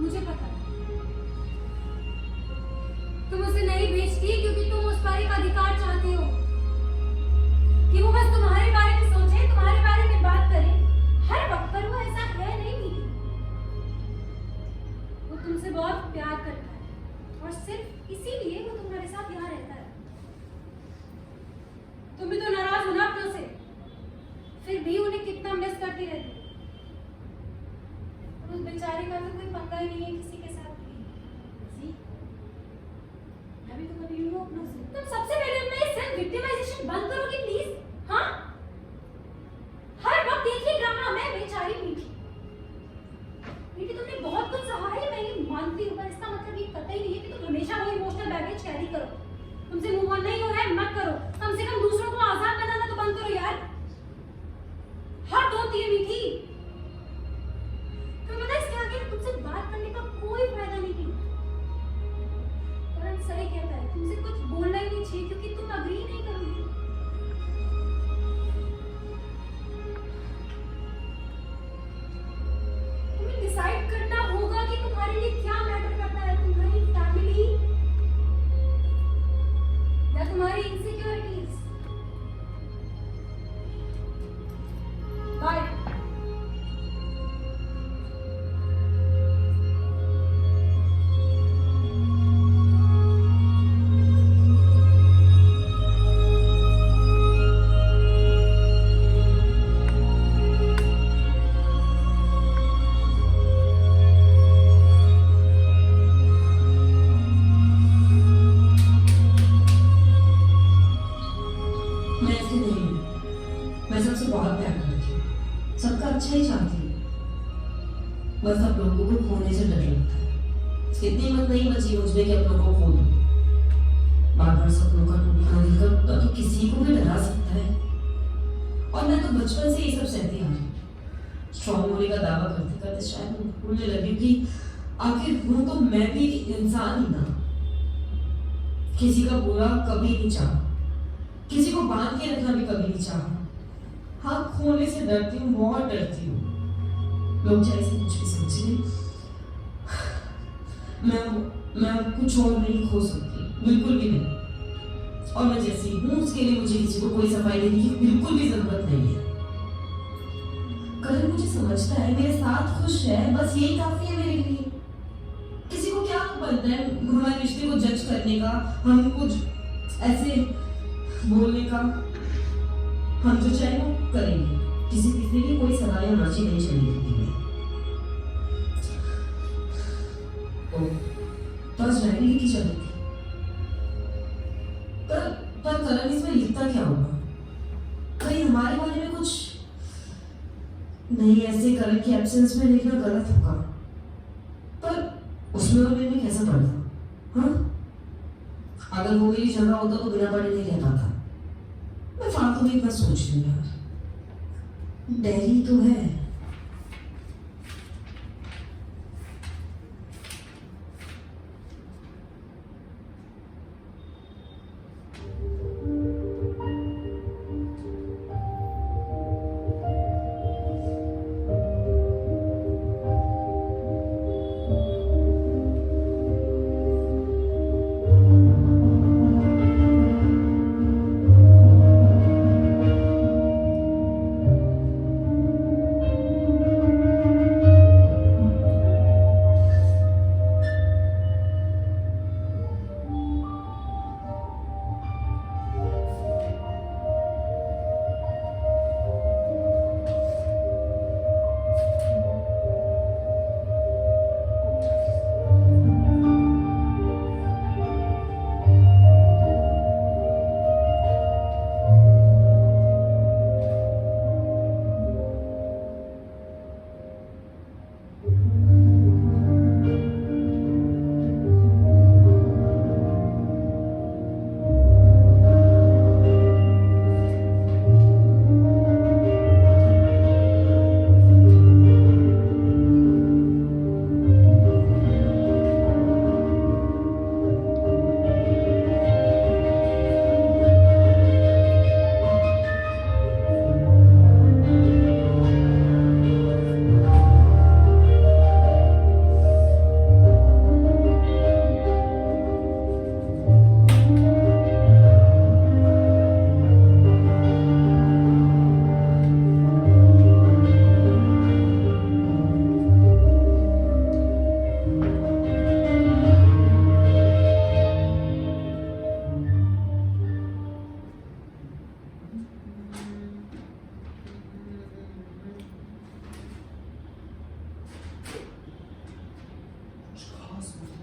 मुझे पता है तुम उसे नहीं भेजती क्योंकि तुम उस पर एक अधिकार चाहती हो कि वो बस तुम्हारे बारे में सोचे, तुम्हारे बारे में बात करे हर वक्त। पर वो ऐसा है नहीं। वो तुमसे बहुत प्यार करता है और सिर्फ इसीलिए वो तुम्हारे साथ यहाँ रहता है। तुम भी तो नाराज हो ना अपनों से, फिर भी उन्हें कितना मिस करती रहती हो। उस बेचारे का तो कोई पंगा ही नहीं है किसी के साथ भी। जी, मैं भी तो कभी यूं अपनों से। तुम सबसे पहले अपना ये सेल्फ विक्टिमाइजेशन बंद करोगी प्लीज? हाँ, हर वक्त एक ही ड्रामा। मैं बेचारी मीठी, तुमने बहुत कुछ सहा है, मैं ये मानती हूँ, पर इसका मतलब ये कतई नहीं है कि तुम हमेशा वो इमोशनल बैगेज कैरी करो। तुमसे नहीं, मैं सबसे बहुत प्यार करती हूँ, सबका अच्छा ही चाहती हूँ। बस अब लोगों को खोने से डर लगता है। इतनी हिम्मत नहीं बची मुझ में कि अपनों को खो दूं। बार बार सपनों का टूटना दिलकर तो किसी को भी डरा सकता है। और मैं तो बचपन से ये सब सहती आ रही हूँ। स्ट्रॉन्ग होने का दावा करते करते शायद मैं भूलने लगी कि आखिर हूं तो मैं भी एक इंसान ही ना। किसी का बुरा कभी नहीं चाहा, किसी को बांध के रखना भी कभी नहीं चाहा। हाँ, खोने से डरती हूँ, बहुत डरती हूँ। लोग चाहे से कुछ भी समझ लें, मैं कुछ और नहीं खो सकती, बिल्कुल भी नहीं। और मैं जैसी हूँ उसके लिए मुझे किसी को कोई सफाई देने की बिल्कुल भी जरूरत नहीं है। करण मुझे समझता है, मेरे साथ खुश है, बस यही काफी है मेरे लिए। किसी को क्या बनता है हमारे रिश्ते को जज करने का, हम कुछ ऐसे बोलने का। हम जो चाहे वो करेंगे, किसी की कोई सलाह या मर्जी नहीं चलेगी। बस डायरी लिखी चली थी, पर करण इसमें लिखता क्या होगा? कहीं हमारे बारे में कुछ नहीं, ऐसे करण के एब्सेंस में लिखना गलत होगा। पर उसमें और मेरे में कैसा पड़ता? हाँ, अगर वो मेरी जगह होता तो बिना पढ़े नहीं रह पाता। मैं फालतू में इतना सोच रही हूँ यार। डायरी तो है।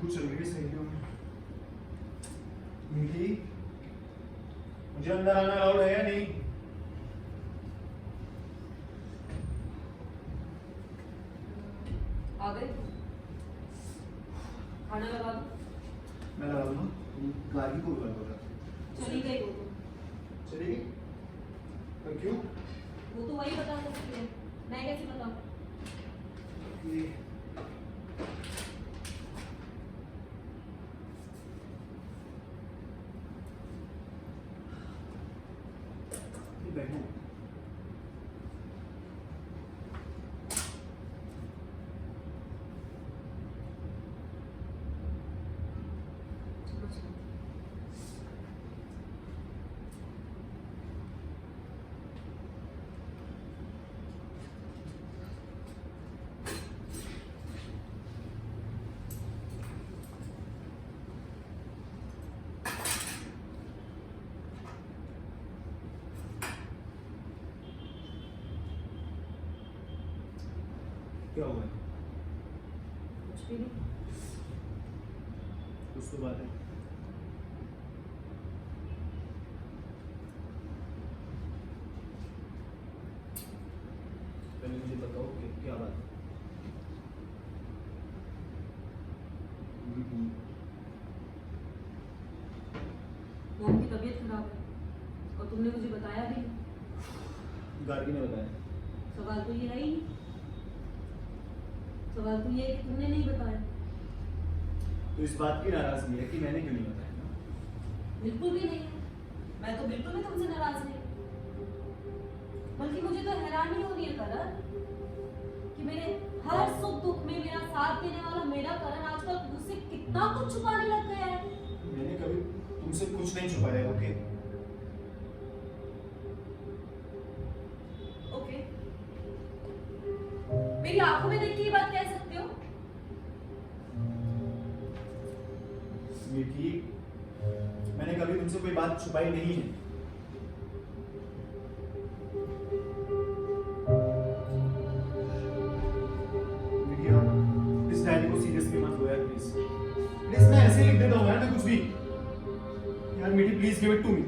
कुछ चल रही सहेलियों में। मीठी, मुझे अंदर आना अलाउड है या नहीं? आ गए? खाना लगा दो? मैं लगा दूंगा, गाड़ी को लगा दूंगा। चली गई वो तो। चलेगी? पर क्यों? वो तो वही बता सकती है, मैं कैसे बताऊं? बैठो। क्या हुआ? कुछ भी नहीं। कुछ तो बात है। क्या बात है? मोम की तबीयत खराब है और तुमने मुझे बताया भी नहीं। गार्गी ने बताया। सवाल तो ये है ही, सवाल तो ये है कि तुमने नहीं बताया। तो इस बात की नाराजगी है कि मैंने क्यों नहीं बताया ना? बिल्कुल भी नहीं है, मैं तो बिल्कुल भी तुमसे नाराज नहीं, बल्कि मुझे तो हैरानी हो रही है करण कि मेरे हर सुख दुख में मेरा साथ देने वाला मेरा करण आजकल मुझसे कितना कुछ छुपाने लग गया है। मैंने कभी तुमसे कुछ नहीं छुपाया। ओके ओके, मेरी आंखों में देख के ये बात कह सकते हो? स्वीटी, मैंने कभी तुमसे कोई बात छुपाई नहीं है। वीडियो, इस डायरी को सीरियसली मत लो यार प्लीज। प्लीज मैं ऐसे लिख देता हूँ यार, मैं कुछ भी। यार Meethi please give it to me.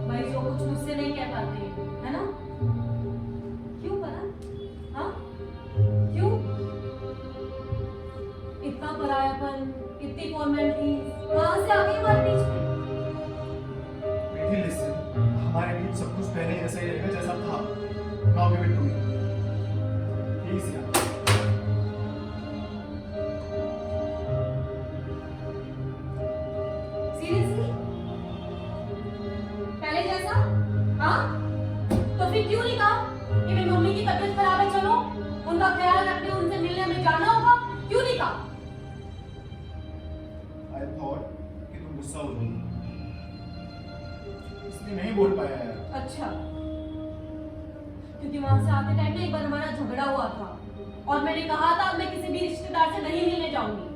भाई जो कुछ मुझसे नहीं कह पाते है ना, क्यों करण? हाँ क्यों? इतना परायापन, इतनी फॉर्मेलिटी कहाँ से आ गई हमारे बीच में? मीठी लिसन, हमारे बीच सब कुछ पहले जैसा ही रहेगा जैसा था। Now give it to me please यार। सीरियसली? पहले जैसा? हाँ? तो फिर क्यों नहीं कहा कि मेरी मम्मी की तबीयत खराब है, चलो उनका ख्याल रखने, उनसे मिलने हमें जाना होगा? क्यों नहीं कहा? I thought कि तुम गुस्सा हो जाओगी, इसलिए नहीं बोल पाया यार। अच्छा, क्योंकि वहां से आते टाइम में एक बार हमारा झगड़ा हुआ था और मैंने कहा था मैं किसी भी रिश्तेदार से नहीं मिलने जाऊंगी।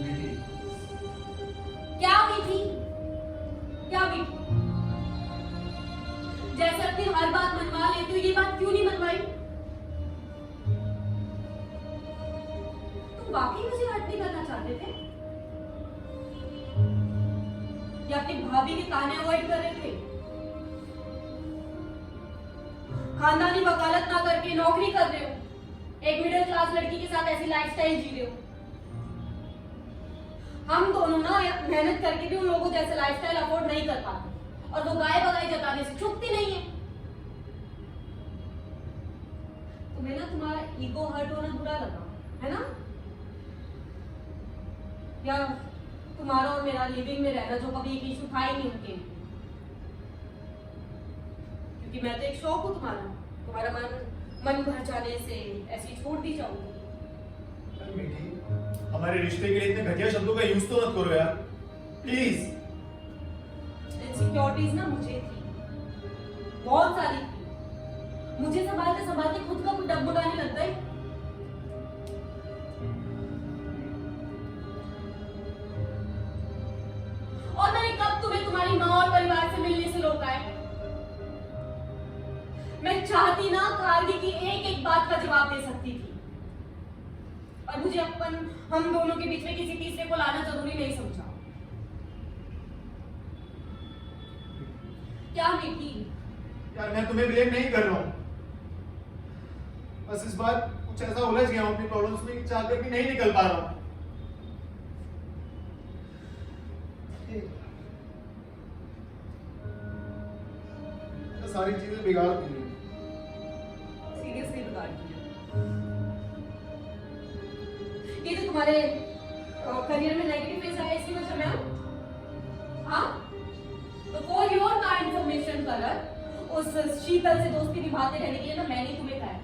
मीठी, क्या हुई थी? क्या हुई? जैसे अपनी हर बात मनवा लेती हो, ये बात क्यों नहीं मनवाई? तुम वाकई मुझे हर्ट नहीं करना चाहते थे या अपनी भाभी के ताने अवॉइड कर रहे थे? खानदानी वकालत ना करके नौकरी कर रहे हो, एक मिडिल क्लास लड़की के साथ ऐसी लाइफस्टाइल जी रहे हो। हम दोनों ना मेहनत करके भी उन लोगों जैसे लाइफस्टाइल अफोर्ड नहीं कर पाते और वो गाय बगाई जताने से चुकती नहीं है। तुम्हें ना तुम्हारा ईगो हर्ट होना बुरा लगा है ना, या तुम्हारा और मेरा लिविंग में रहना जो कभी एक इशू था ही नहीं उनके लिए? क्योंकि मैं तो एक शौक हूँ तुम्हारा मन भर जाने से ऐसे ही छोड़ दी जाऊंगी। मीठी, हमारे रिश्ते के लिए इतने घटिया शब्दों का यूज तो मत करो यार प्लीज। इनसिक्योरिटीज ना मुझे थी, बहुत सारी थी। मुझे संभालते संभालते खुद का कुछ डगमगाने लग गए। और मैंने कब तुम्हें तुम्हारी माँ और परिवार से मिलने से रोका है? मैं चाहती ना कार्गी की एक एक बात का जवाब दे सकती थी और मुझे हम दोनों के बीच में किसी तीसरे को लाना जरूरी नहीं समझा। क्या मीठी? यार मैं तुम्हें ब्लेम नहीं कर रहा हूँ, बस इस बार कुछ ऐसा उलझ गया हूँ अपनी प्रॉब्लम्स में कि चाहकर भी नहीं निकल पा रहा हूँ। सारी चीजें बिगाड़ दी हैं। सीरियसली बिगाड़ दिया। ये जो तुम्हारे करियर में नेगेटिव फेस आया इसकी वजह में, हाँ? तो for your kind information colour, उस शीतल से दोस्ती निभाते रहने के लिए ना मैंने तुम्हें कहा,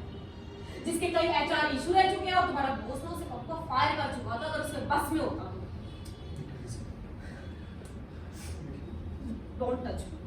जिसके कई एचआर इशू रह चुके हैं और तुम्हारा दोस्त उसे कब का फायर कर चुका था अगर उसके बस में होता। Don't touch me.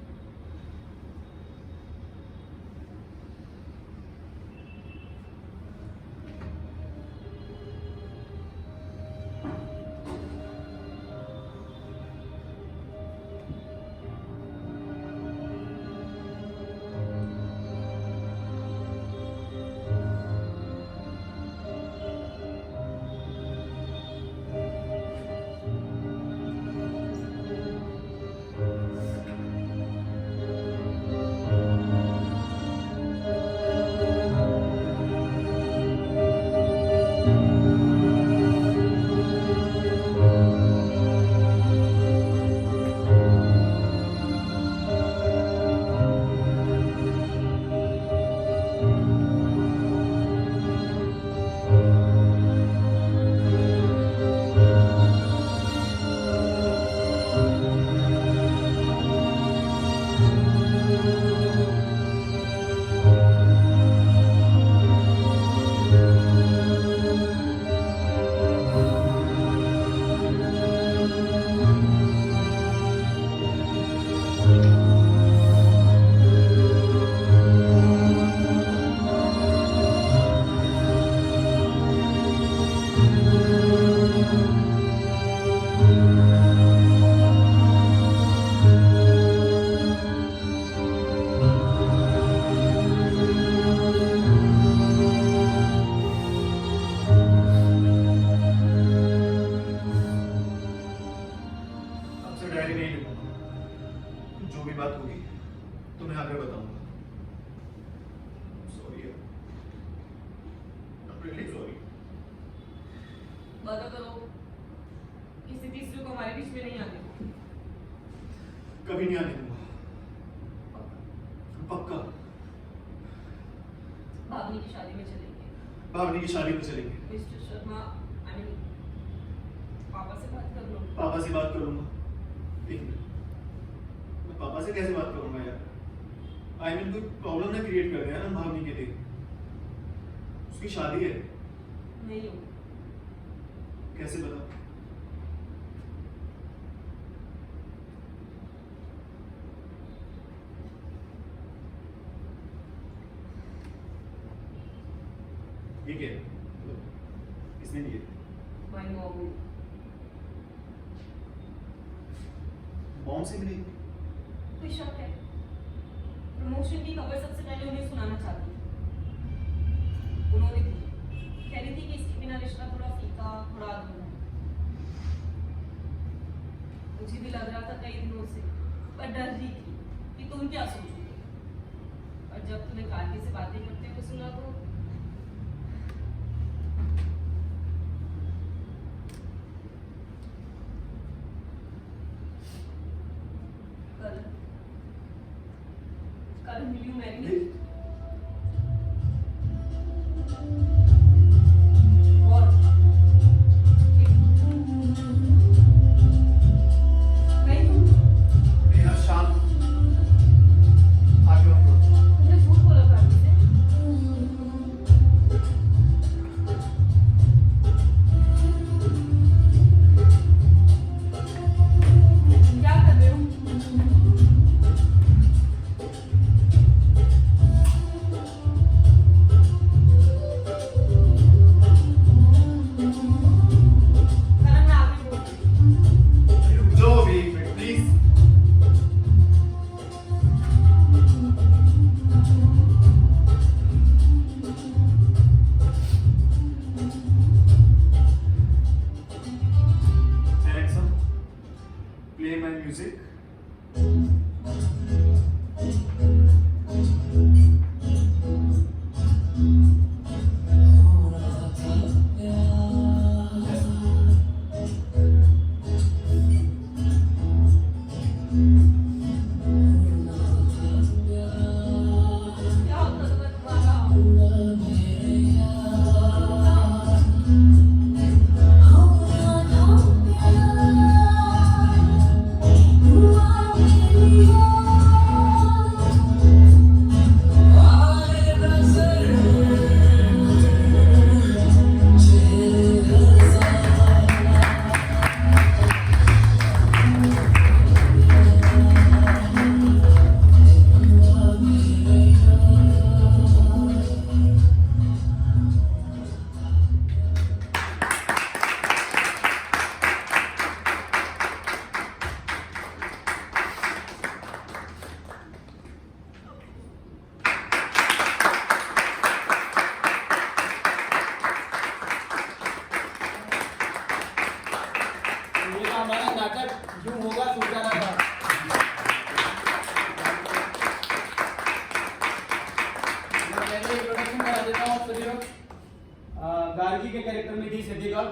वादा करो किसी तीसरे को हमारे बीच में नहीं आने दो। कभी नहीं आने दूंगा, पक्का। भावनी की शादी में चलेंगे। भावनी की शादी में चलेंगे। मिस्टर शर्मा, आई मीन पापा से बात कर लो। पापा से बात करूंगा। एक मिनट, मैं पापा से कैसे बात करूंगा यार? आई मीन कोई प्रॉब्लम ना क्रिएट कर देना ना भावनी के लिए। उसकी शादी है। नहीं हो। कैसे बता? ये क्या है? किसने दिए? My mom. मॉम से मिली? कोई शक है? प्रमोशन की खबर सबसे पहले उन्हें सुनाना चाहती हूँ। उन्होंने कह रही थी कि इसके बिना रिश्ता थोड़ा फीका, थोड़ा अधूरा है। मुझे भी लग रहा था कई दिनों से, पर डर रही थी कि तुम क्या सोचोगे। और जब तुम्हें कार्की से बातें करते हुए सुना तो कल मिली हूँ मैंने। और नहीं यार शाम आगे मत करो। तुमने झूठ बोला कार्की से। क्या कर रहे हो? करण, मैं आगे बोल रही हूँ। रुक जाओ अभी एक minute please. Alexa, play my music. क्या होता तुम्हारा? ये तो हमारा नाटक यूं होगा सोचा ना था। मैं पहले इंट्रोडक्शन करा देता हूँ आप सभी लोग। गार्गी के कैरेक्टर में थी सिद्धिका।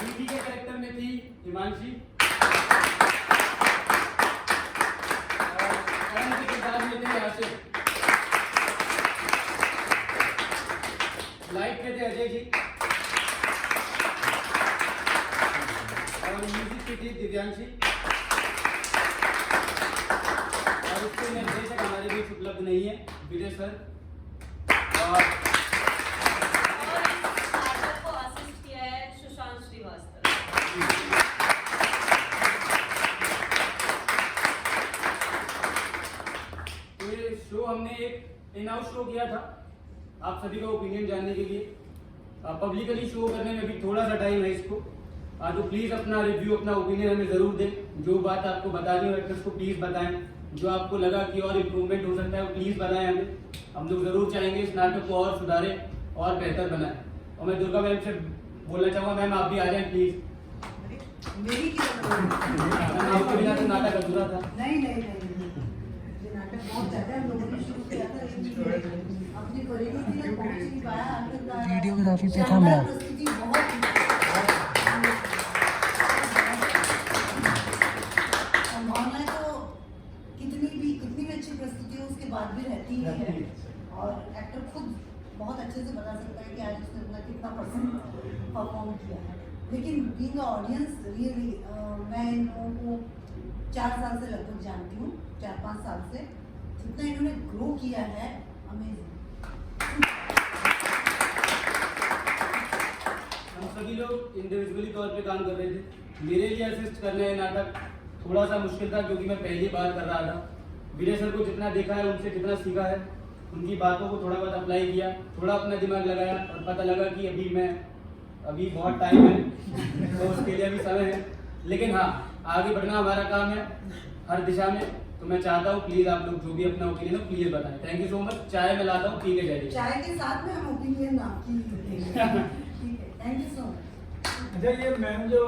नीति के कैरेक्टर में थी हिमांशी। और करण के किरदार में थे आशिक। लाइट के थे अजय जी। और म्यूजिक की थी दिव्यांशी। और उसके निर्देशक हमारे बीच उपलब्ध नहीं है, विजय सर। और और इस नाटक को असिस्ट किया है सुशांत श्रीवास्तव। तो ये शो हमने एक इन हाउस शो किया था आप सभी का ओपिनियन जानने के लिए। पब्लिकली शो करने में भी थोड़ा सा टाइम है इसको। तो प्लीज़ अपना रिव्यू, अपना ओपिनियन हमें ज़रूर दें। जो बात आपको बतानी हो एक्टर्स को प्लीज़ बताएं। जो आपको लगा कि और इम्प्रूवमेंट हो सकता है वो प्लीज़ बताएं हमें। हम लोग ज़रूर चाहेंगे इस नाटक को और सुधारें और बेहतर बनाएं। और मैं दुर्गा मैम से बोलना चाहूँगा, मैम आप भी आ जाएं प्लीज़। मेरी क्या मैम आपके बिना तो नाटक अधूरा था। नहीं नहीं नहीं, ये नाटक बहुत ज्यादा लोगों ने शुरू किया था, अपनी कॉलेज की कोरियोग्राफी पे था शानदार मैं। प्रस्तुति, बहुत संभावनाएं तो कितनी भी अच्छी प्रस्तुति हो उसके बाद भी रहती ही है, और एक्टर खुद बहुत अच्छे से बता सकता है कि आज उसने अपना कितना परसेंट परफॉर्म किया है। लेकिन बीइंग ऑडियंस रियली मैं इन लोगों को 4 साल से लगभग जानती हूँ, 4-5 साल से, जितना इन्होंने ग्रो किया है, अमेजिंग। हम सभी लोग इंडिविजुअली तौर पे काम कर रहे थे। मेरे लिए असिस्ट करना ये नाटक थोड़ा सा मुश्किल था क्योंकि मैं पहली बार कर रहा था। विजय सर को जितना देखा है, उनसे जितना सीखा है, उनकी बातों को थोड़ा बहुत अप्लाई किया, थोड़ा अपना दिमाग लगाया और पता लगा कि अभी बहुत टाइम है तो उसके लिए अभी समय है। लेकिन हाँ, आगे बढ़ना हमारा काम है हर दिशा में। तो मैं चाहता हूँ प्लीज़ आप लोग जो भी अपना ओपिनियन हो प्लीज़ बताएं। Thank you so much. चाय मैं लाता हूँ, ठीक है जय। चाय के साथ में हम ओपिनियन आपकी लेंगे। ठीक है, थैंक यू सो मच। अच्छा, ये मैम जो